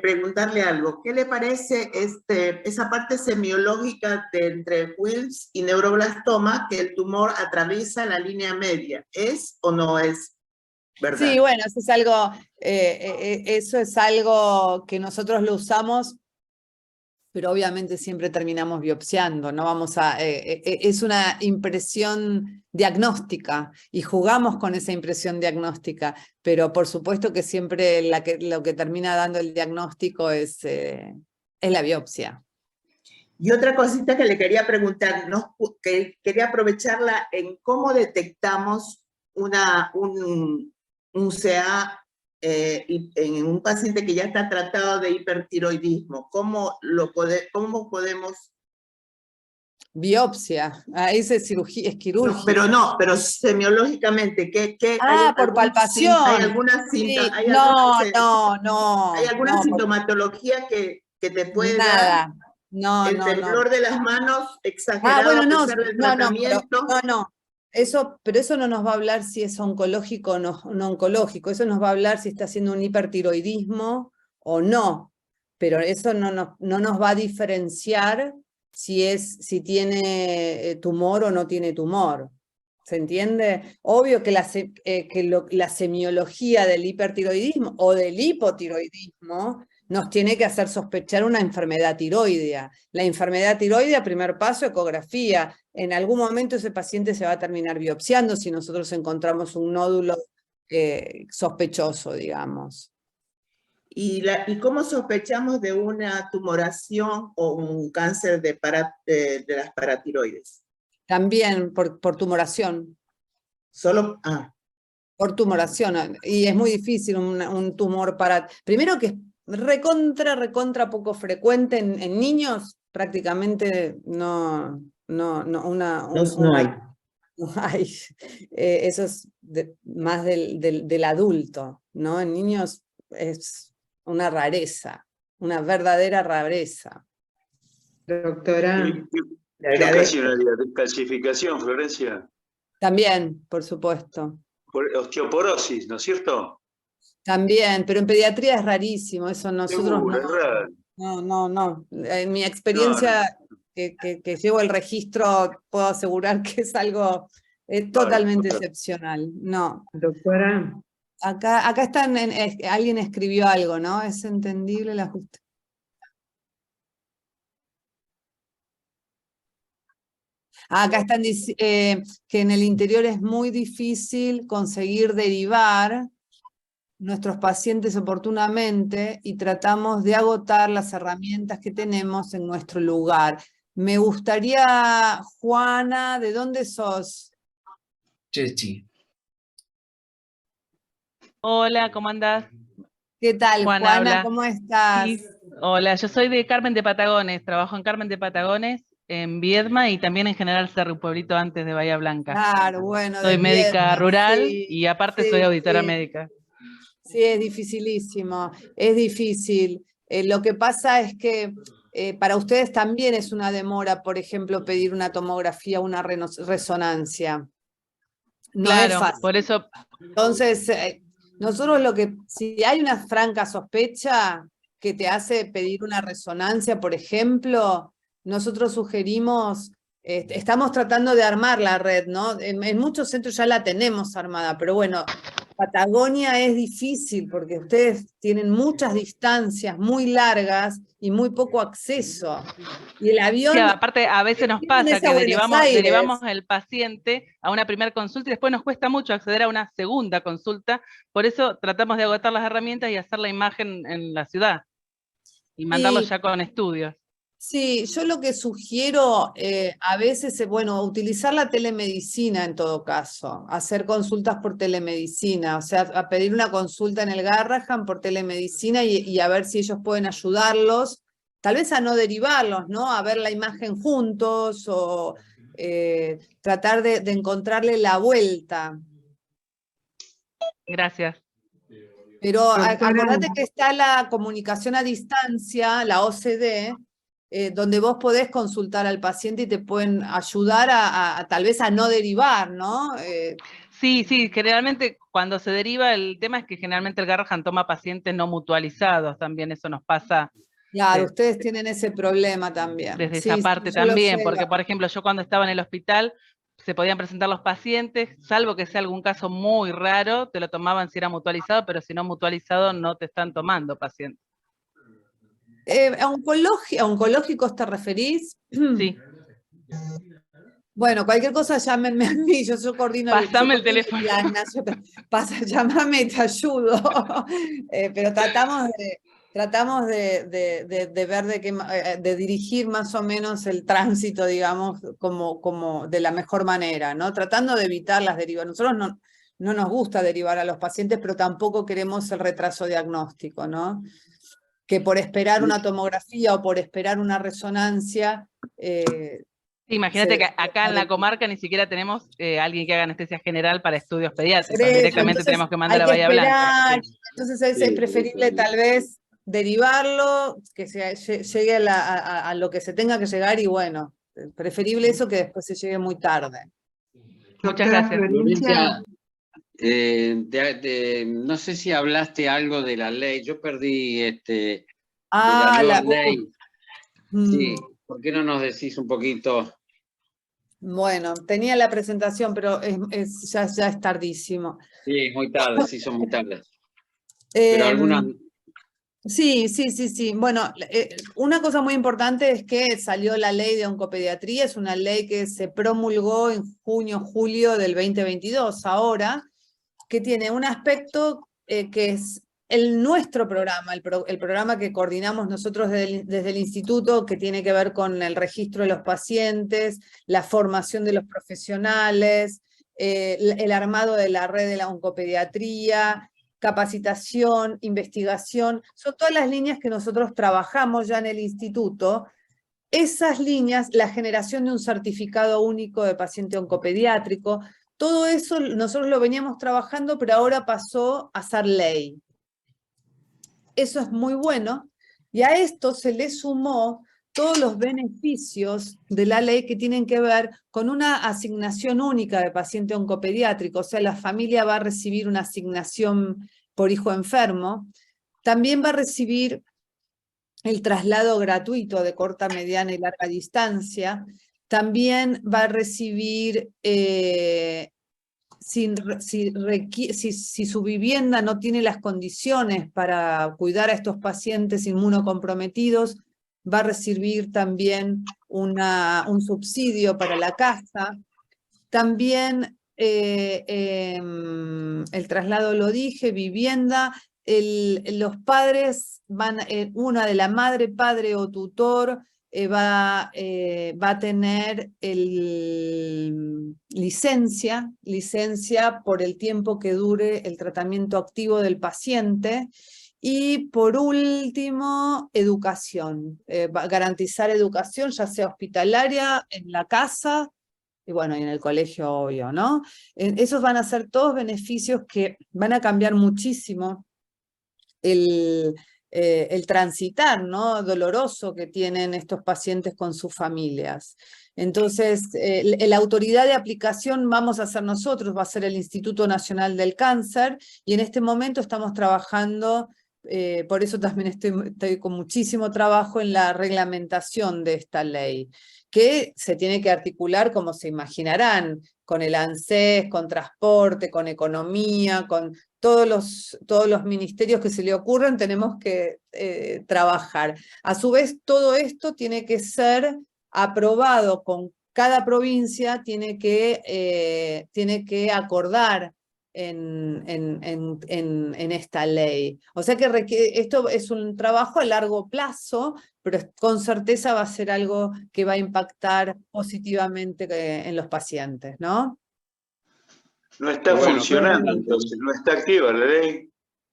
preguntarle algo. ¿Qué le parece esa parte semiológica de entre Wilms y neuroblastoma, que el tumor atraviesa la línea media? ¿Es o no es verdad?
Sí, bueno, eso es algo que nosotros lo usamos, pero obviamente siempre terminamos biopsiando, no es una impresión diagnóstica y jugamos con esa impresión diagnóstica, pero por supuesto que siempre lo que termina dando el diagnóstico es la biopsia.
Y otra cosita que le quería preguntar, que quería aprovecharla en cómo detectamos un CA y en un paciente que ya está tratado de hipertiroidismo? ¿Cómo podemos?
Biopsia, ahí es cirugía, es quirúrgica.
Pero semiológicamente,
por palpación.
¿Hay alguna sintomatología que te puede dar? El temblor de las manos exagerado a pesar del tratamiento.
Pero eso no nos va a hablar si es oncológico o no oncológico, eso nos va a hablar si está haciendo un hipertiroidismo o no, pero eso no nos va a diferenciar si tiene tumor o no tiene tumor. ¿Se entiende? Obvio que la semiología del hipertiroidismo o del hipotiroidismo nos tiene que hacer sospechar una enfermedad tiroidea. La enfermedad tiroidea, primer paso, ecografía. En algún momento ese paciente se va a terminar biopsiando si nosotros encontramos un nódulo sospechoso, digamos.
¿Y cómo sospechamos de una tumoración o un cáncer de las paratiroides?
También por tumoración.
Solo,
por tumoración, y es muy difícil un tumor primero que es recontra poco frecuente en niños, prácticamente no hay. No hay. Eso es más del adulto, ¿no? En niños es una rareza, una verdadera rareza.
Doctora.
¿Qué ocasiona la descalcificación, Florencia?
También, por supuesto.
Por osteoporosis, ¿no es cierto?
También, pero en pediatría es rarísimo, eso nosotros no. En mi experiencia que llevo el registro, puedo asegurar que es algo totalmente excepcional. No.
Doctora.
Acá alguien escribió algo, ¿no? Es entendible el ajuste. Acá están diciendo que en el interior es muy difícil conseguir derivar nuestros pacientes oportunamente y tratamos de agotar las herramientas que tenemos en nuestro lugar. Me gustaría, Juana, ¿de dónde sos?
Chechi.
Hola, ¿cómo andás?
¿Qué tal, Juana? ¿Cómo estás?
Sí. Hola, yo soy de Carmen de Patagones, trabajo en Carmen de Patagones, en Viedma y también en General Cerro, un pueblito antes de Bahía Blanca.
Claro, bueno.
Soy médica rural y aparte soy auditora médica.
Sí, es dificilísimo, es difícil. Lo que pasa es que para ustedes también es una demora, por ejemplo, pedir una tomografía o una resonancia. No es fácil.
Por eso.
Entonces, nosotros si hay una franca sospecha que te hace pedir una resonancia, por ejemplo, nosotros sugerimos, estamos tratando de armar la red, ¿no? En muchos centros ya la tenemos armada, pero bueno, Patagonia es difícil porque ustedes tienen muchas distancias muy largas y muy poco acceso. Y el avión...
Sí, aparte a veces nos pasa que derivamos al paciente a una primera consulta y después nos cuesta mucho acceder a una segunda consulta, por eso tratamos de agotar las herramientas y hacer la imagen en la ciudad y mandarlo ya con estudios.
Sí, yo lo que sugiero a veces es, bueno, utilizar la telemedicina en todo caso, hacer consultas por telemedicina, o sea, a pedir una consulta en el Garrahan por telemedicina y a ver si ellos pueden ayudarlos, tal vez a no derivarlos, ¿no? A ver la imagen juntos o tratar de encontrarle la vuelta.
Gracias.
Pero acordate que está la comunicación a distancia, la OCD, donde vos podés consultar al paciente y te pueden ayudar a tal vez a no derivar, ¿no?
Sí, generalmente cuando se deriva el tema es que generalmente el Garrahan toma pacientes no mutualizados, también eso nos pasa.
Claro, ustedes tienen ese problema también.
Desde esa parte también, porque por ejemplo yo cuando estaba en el hospital se podían presentar los pacientes, salvo que sea algún caso muy raro, te lo tomaban si era mutualizado, pero si no mutualizado no te están tomando pacientes.
¿A oncológicos te referís?
Sí.
Bueno, cualquier cosa llámenme a mí, yo coordino.
Pásame el teléfono.
Llámame y te ayudo. Pero tratamos de ver de dirigir más o menos el tránsito, digamos, como de la mejor manera, ¿no? Tratando de evitar las derivas. Nosotros no nos gusta derivar a los pacientes, pero tampoco queremos el retraso diagnóstico, ¿no? Que por esperar una tomografía o por esperar una resonancia...
Imagínate que acá en la comarca ni siquiera tenemos alguien que haga anestesia general para estudios pediátricos, directamente tenemos que mandar a Bahía Blanca.
Entonces es preferible tal vez derivarlo, que llegue a lo que se tenga que llegar y bueno, preferible eso que después se llegue muy tarde.
Muchas gracias.
Florencia, no sé si hablaste algo de la ley, yo perdí de la nueva ley. Sí, ¿por qué no nos decís un poquito?
Bueno, tenía la presentación, pero ya es tardísimo.
Sí, es muy tarde, sí, son muy tarde. Pero alguna...
Sí. Bueno, una cosa muy importante es que salió la ley de oncopediatría, es una ley que se promulgó en junio, julio del 2022, ahora, que tiene un aspecto que es nuestro programa, el programa que coordinamos nosotros desde el instituto, que tiene que ver con el registro de los pacientes, la formación de los profesionales, el armado de la red de la oncopediatría, capacitación, investigación, son todas las líneas que nosotros trabajamos ya en el instituto. Esas líneas, la generación de un certificado único de paciente oncopediátrico, todo eso nosotros lo veníamos trabajando, pero ahora pasó a ser ley. Eso es muy bueno, y a esto se le sumó todos los beneficios de la ley que tienen que ver con una asignación única de paciente oncopediátrico, o sea, la familia va a recibir una asignación por hijo enfermo, también va a recibir el traslado gratuito de corta, mediana y larga distancia, también va a recibir... Si su vivienda no tiene las condiciones para cuidar a estos pacientes inmunocomprometidos, va a recibir también un subsidio para la casa. También el traslado, lo dije, vivienda, los padres van, una de la madre, padre o tutor, va a tener licencia por el tiempo que dure el tratamiento activo del paciente. Y por último, educación, garantizar educación, ya sea hospitalaria, en la casa, y bueno, y en el colegio, obvio, ¿no? Esos van a ser todos beneficios que van a cambiar muchísimo el transitar, ¿no? Doloroso que tienen estos pacientes con sus familias. Entonces, la autoridad de aplicación vamos a ser nosotros, va a ser el Instituto Nacional del Cáncer, y en este momento estamos trabajando, por eso también estoy con muchísimo trabajo en la reglamentación de esta ley, que se tiene que articular, como se imaginarán, con el ANSES, con transporte, con economía, con todos los ministerios que se le ocurran, tenemos que trabajar. A su vez, todo esto tiene que ser aprobado con cada provincia, tiene que acordar en esta ley. O sea que esto es un trabajo a largo plazo, pero con certeza va a ser algo que va a impactar positivamente en los pacientes, ¿no?
No está funcionando, entonces, no está activa la ley.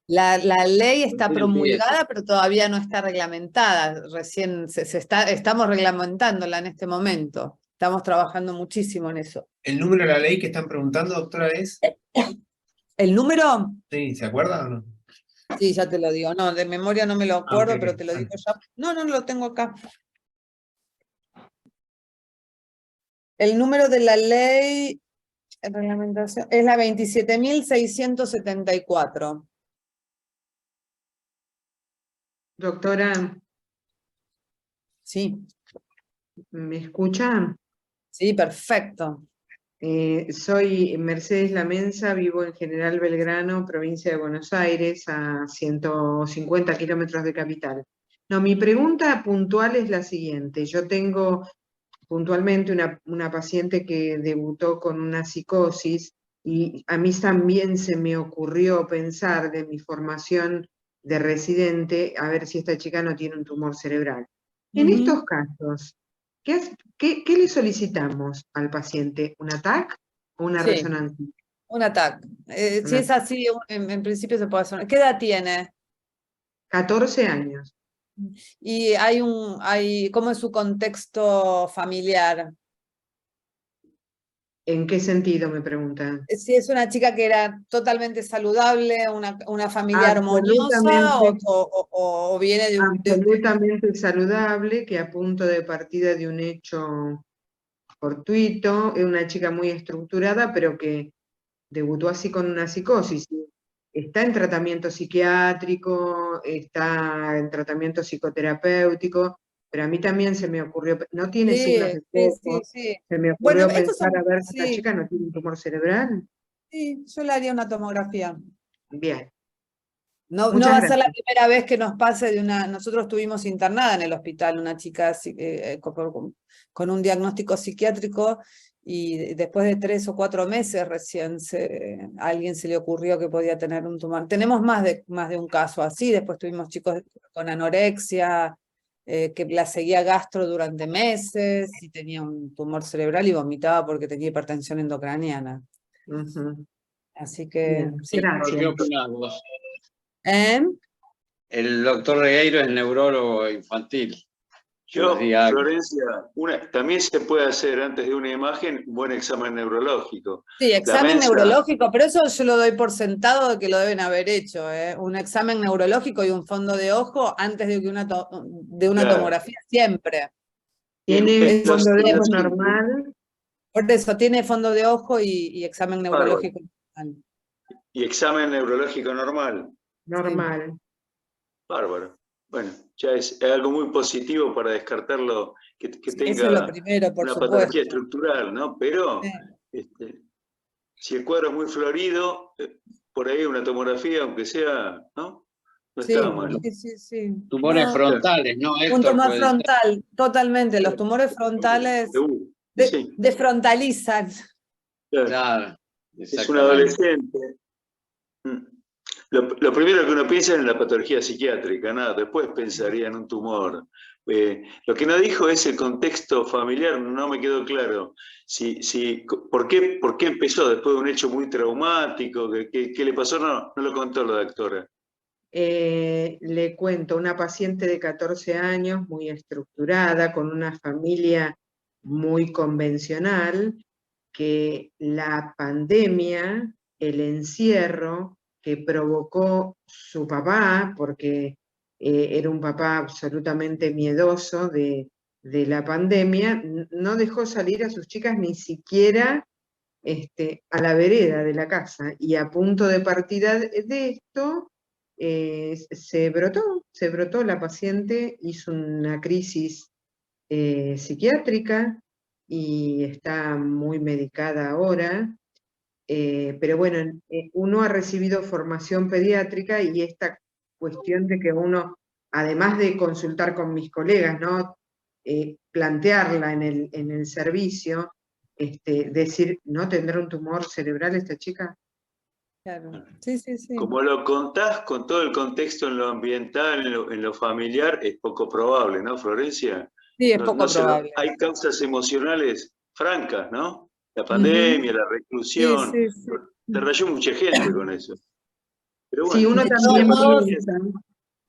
La ley está promulgada, pero todavía no está reglamentada. Recién estamos reglamentándola en este momento. Estamos trabajando muchísimo en eso.
¿El número de la ley que están preguntando, doctora, es?
¿El número?
Sí, ¿se acuerda o no?
Sí, ya te lo digo. No, de memoria no me lo acuerdo, pero te lo digo ya. No lo tengo acá. El número de la ley en reglamentación es la 27.674.
Doctora.
Sí.
¿Me escucha?
Sí, perfecto.
Soy Mercedes Lamensa, vivo en General Belgrano, provincia de Buenos Aires, a 150 kilómetros de Capital. No, mi pregunta puntual es la siguiente. Yo tengo puntualmente una paciente que debutó con una psicosis y a mí también se me ocurrió pensar de mi formación de residente a ver si esta chica no tiene un tumor cerebral. En estos casos, ¿qué le solicitamos al paciente? ¿Un TAC o una resonancia?
Un ataque. Si es así, en principio se puede hacer. ¿Qué edad tiene?
14 años.
Y ¿cómo es su contexto familiar?
¿En qué sentido, me preguntan?
Si es una chica que era totalmente saludable, una familia armoniosa,
Absolutamente.
o viene de un...
Absolutamente saludable, que a punto de partida de un hecho fortuito, es una chica muy estructurada, pero que debutó así con una psicosis. Está en tratamiento psiquiátrico, está en tratamiento psicoterapéutico, pero a mí también se me ocurrió, no tiene signos de foco,
sí.
se me
Bueno,
ocurrió
estos
pensar
son,
a ver si esta
sí,
chica no tiene un tumor cerebral.
sí, yo le haría una tomografía.
Bien.
No
Muchas
va a ser la
gracias.
primera vez que nos pase nosotros tuvimos internada en el hospital una chica con un diagnóstico psiquiátrico, y después de 3 o 4 meses recién a alguien se le ocurrió que podía tener un tumor. Tenemos más de un caso así. Después tuvimos chicos con anorexia, que la seguía gastro durante meses y tenía un tumor cerebral y vomitaba porque tenía hipertensión endocraniana. Así que
Bien,
sí.
gracias.
¿Qué opinás vos?
El
doctor Regueiro es neurólogo infantil.
Yo, Florencia, también se puede hacer antes de una imagen un buen examen neurológico.
Sí, examen neurológico, pero eso yo lo doy por sentado de que lo deben haber hecho, ¿eh? Un examen neurológico y un fondo de ojo antes de una tomografía, siempre.
¿Tiene fondo de ojo normal?
Por eso, tiene fondo de ojo y examen neurológico normal.
¿Y examen neurológico normal?
Normal.
Sí. Bárbaro. Bueno, ya es algo muy positivo para descartarlo, que tenga
eso es lo primero, por
una
supuesto.
patología estructural, ¿no? Pero si el cuadro es muy florido, por ahí una tomografía, aunque sea, ¿no? No está mal.
Sí.
Tumores frontales, ¿no, Héctor?
Un tumor frontal, totalmente. Los tumores frontales desfrontalizan.
Claro. Es un adolescente. Lo primero que uno piensa es en la patología psiquiátrica, nada, después pensaría en un tumor. Lo que no dijo es el contexto familiar, no me quedó claro. ¿Por qué empezó después de un hecho muy traumático? ¿Qué le pasó? No lo contó la doctora.
Le cuento, una paciente de 14 años, muy estructurada, con una familia muy convencional, que la pandemia, el encierro que provocó su papá, porque era un papá absolutamente miedoso de la pandemia, no dejó salir a sus chicas ni siquiera a la vereda de la casa, y a punto de partida de esto, se brotó la paciente, hizo una crisis psiquiátrica y está muy medicada ahora, pero bueno, uno ha recibido formación pediátrica, y esta cuestión de que uno, además de consultar con mis colegas, ¿no? Plantearla en el servicio, decir, ¿no tendrá un tumor cerebral esta chica?
Claro. Sí.
Como lo contás, con todo el contexto en lo ambiental, en lo familiar, es poco probable, ¿no, Florencia?
Sí, es poco probable.
Hay causas emocionales francas, ¿no? La pandemia, la reclusión.
Sí.
Se rayó mucha gente con eso. Pero bueno,
sí, uno también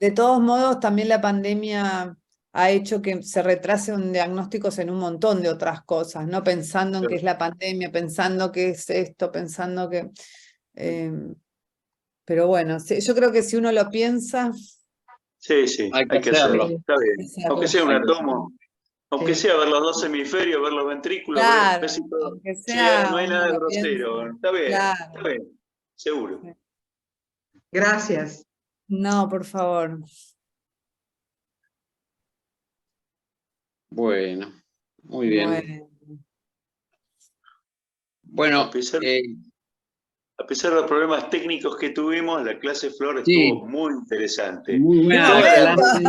de todos modos, también la pandemia ha hecho que se retrasen diagnósticos en un montón de otras cosas, ¿no? Pensando en qué es la pandemia, pensando qué es esto, pensando que... pero bueno, yo creo que si uno lo piensa...
Sí, hay que hacerlo. Está bien. Aunque sea un tomo, aunque sea ver los 2 hemisferios, ver los ventrículos,
claro,
ver
aunque sea,
no hay nada grosero. Está bien, seguro.
Gracias.
No, por favor.
Bueno, muy bien. Bueno,
a pesar de los problemas técnicos que tuvimos, la clase Flor estuvo muy interesante.
Muy buena la clase.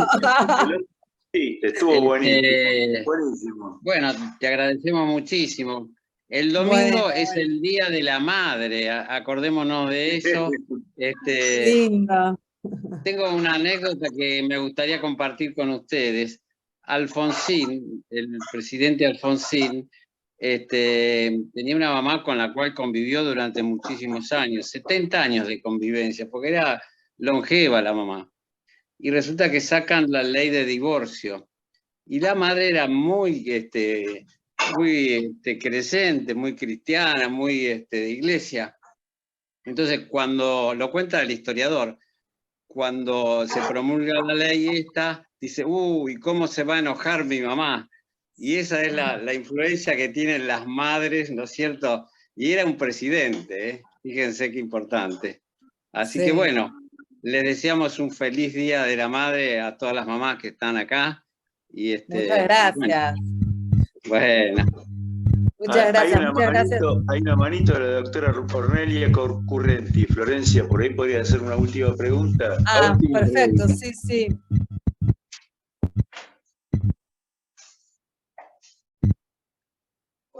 Sí, estuvo buenísimo.
Bueno, te agradecemos muchísimo. El domingo es el Día de la Madre, acordémonos de eso.
Lindo.
Tengo una anécdota que me gustaría compartir con ustedes. Alfonsín, el presidente Alfonsín, tenía una mamá con la cual convivió durante muchísimos años, 70 años de convivencia, porque era longeva la mamá. Y resulta que sacan la ley de divorcio. Y la madre era muy creyente, muy cristiana, muy de iglesia. Entonces, cuando lo cuenta el historiador, cuando se promulga la ley esta, dice, uy, ¿cómo se va a enojar mi mamá? Y esa es la influencia que tienen las madres, ¿no es cierto? Y era un presidente, ¿eh? Fíjense qué importante. Así que bueno, les deseamos un feliz Día de la Madre a todas las mamás que están acá. Y
muchas gracias.
Bueno.
Muchas gracias, muchas gracias.
Hay una manito de la doctora Ornelia Currenti. Florencia, por ahí podría hacer una última pregunta.
Perfecto, sí, sí.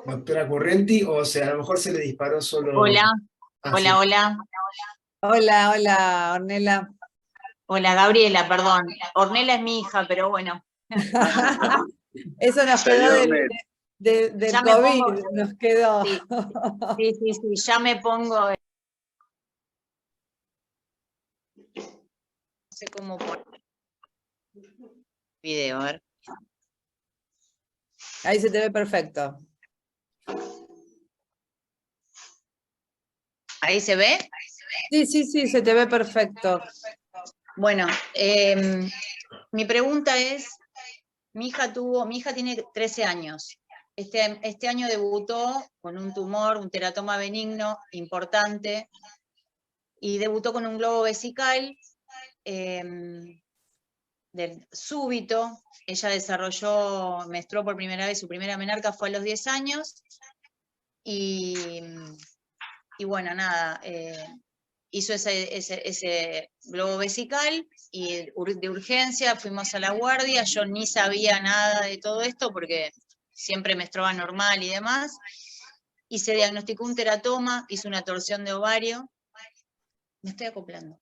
Doctora Currenti, o sea, a lo mejor se le disparó solo...
Hola,
Ah,
hola,
sí.
hola.
Hola, hola, Ornella.
Hola, Gabriela, perdón. Ornella es mi hija, pero bueno.
Eso nos quedó del
Ya me
COVID,
pongo-
nos quedó.
Sí, ya me pongo... No sé cómo poner video, a ver.
Ahí se te ve perfecto.
¿Ahí se ve?
Sí, se te ve perfecto.
Bueno, mi pregunta es, mi hija tiene 13 años. Este año debutó con un tumor, un teratoma benigno importante, y debutó con un globo vesical del súbito. Ella menstruó por primera vez, su primera menarca fue a los 10 años, y bueno, nada, hizo ese globo vesical, y de urgencia fuimos a la guardia. Yo ni sabía nada de todo esto porque siempre menstruaba normal y demás, y se diagnosticó un teratoma, hizo una torsión de ovario, me estoy acoplando,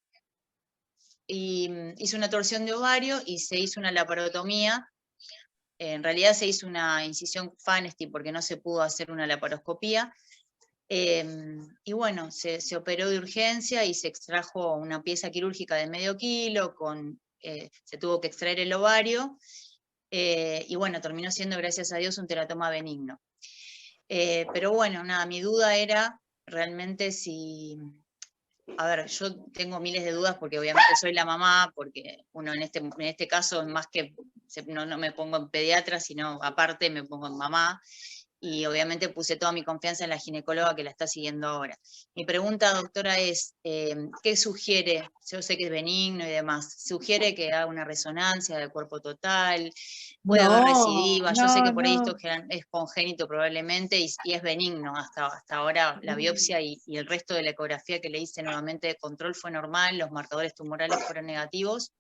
y hizo una torsión de ovario y se hizo una laparotomía. En realidad se hizo una incisión Fanesti porque no se pudo hacer una laparoscopía. Y bueno, se operó de urgencia y se extrajo una pieza quirúrgica de medio kilo, se tuvo que extraer el ovario, y bueno, terminó siendo, gracias a Dios, un teratoma benigno. Pero bueno, nada, mi duda era realmente si... A ver, yo tengo miles de dudas porque obviamente soy la mamá, porque uno en este caso, más que no me pongo en pediatra, sino aparte me pongo en mamá, y obviamente puse toda mi confianza en la ginecóloga que la está siguiendo ahora. Mi pregunta, doctora, es, ¿qué sugiere? Yo sé que es benigno y demás. ¿Sugiere que haga una resonancia del cuerpo total? ¿Puede haber recidiva? Yo sé que por ahí esto es congénito probablemente y es benigno. Hasta ahora la biopsia y el resto de la ecografía que le hice nuevamente de control fue normal, los marcadores tumorales fueron negativos.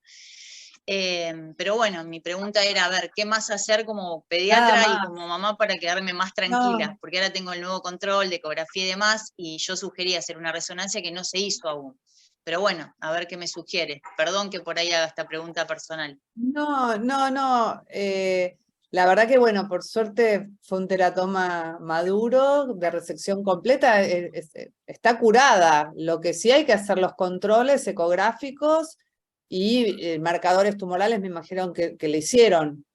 Pero bueno, mi pregunta era, a ver, ¿qué más hacer como pediatra y como mamá para quedarme más tranquila? Porque ahora tengo el nuevo control de ecografía y demás, y yo sugería hacer una resonancia que no se hizo aún. Pero bueno, a ver qué me sugiere. Perdón que por ahí haga esta pregunta personal.
No. La verdad que bueno, por suerte fue un teratoma maduro, de resección completa, está curada. Lo que sí hay que hacer los controles ecográficos y marcadores tumorales, me imagino que le hicieron.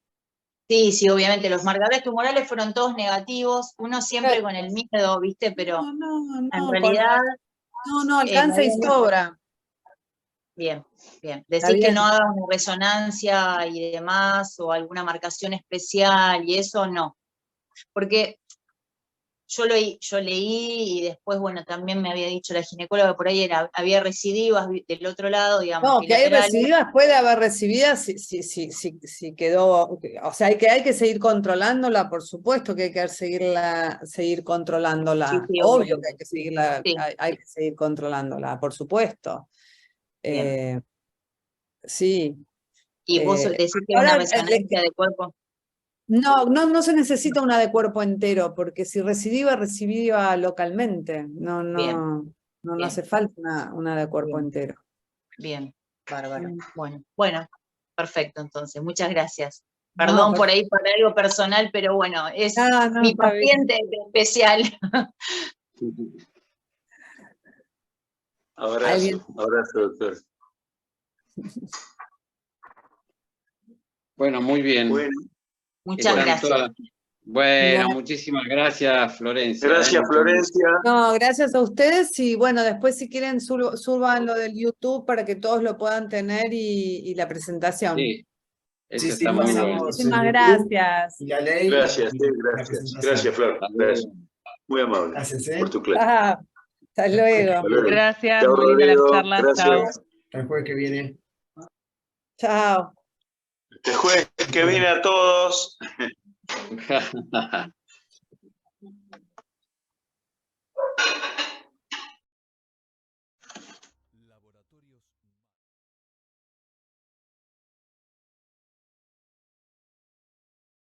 Sí, obviamente, los marcadores tumorales fueron todos negativos, uno siempre con el miedo, ¿viste? Pero en realidad...
No, alcanza y sobra.
Bien. Decís que no haga una resonancia y demás, o alguna marcación especial, y eso no. Porque yo leí, y después, bueno, también me había dicho la ginecóloga que por ahí había recidivas del otro lado, digamos.
No, que hay recididas, puede haber recididas si quedó, o sea, hay que seguir controlándola, por supuesto que hay que seguir controlándola.
Sí,
obvio que hay que seguir controlándola, por supuesto. Sí.
¿Y vos decís que una resonancia de cuerpo?
No se necesita una de cuerpo entero, porque si recidiva localmente, no hace falta una de cuerpo entero.
Bien, bárbaro. Bueno, perfecto entonces, muchas gracias. Perdón por ahí para algo personal, pero bueno, es mi paciente especial.
Abrazo, doctor.
Bueno, muy bien.
Bueno, muchas gracias.
Bueno, muchísimas gracias, Florencia.
Gracias, Florencia.
No, gracias a ustedes y bueno, después si quieren suban lo del YouTube para que todos lo puedan tener y la presentación.
Sí, eso está muy bueno.
Muchísimas gracias.
Y la ley.
Gracias, gracias. Gracias, Flor. Gracias. Muy amable por tu clase.
Hasta luego.
Gracias,
Chao,
muy linda la
Rodrigo.
charla.
Gracias.
Chao.
Hasta el jueves que viene.
Chao.
El jueves que viene a todos.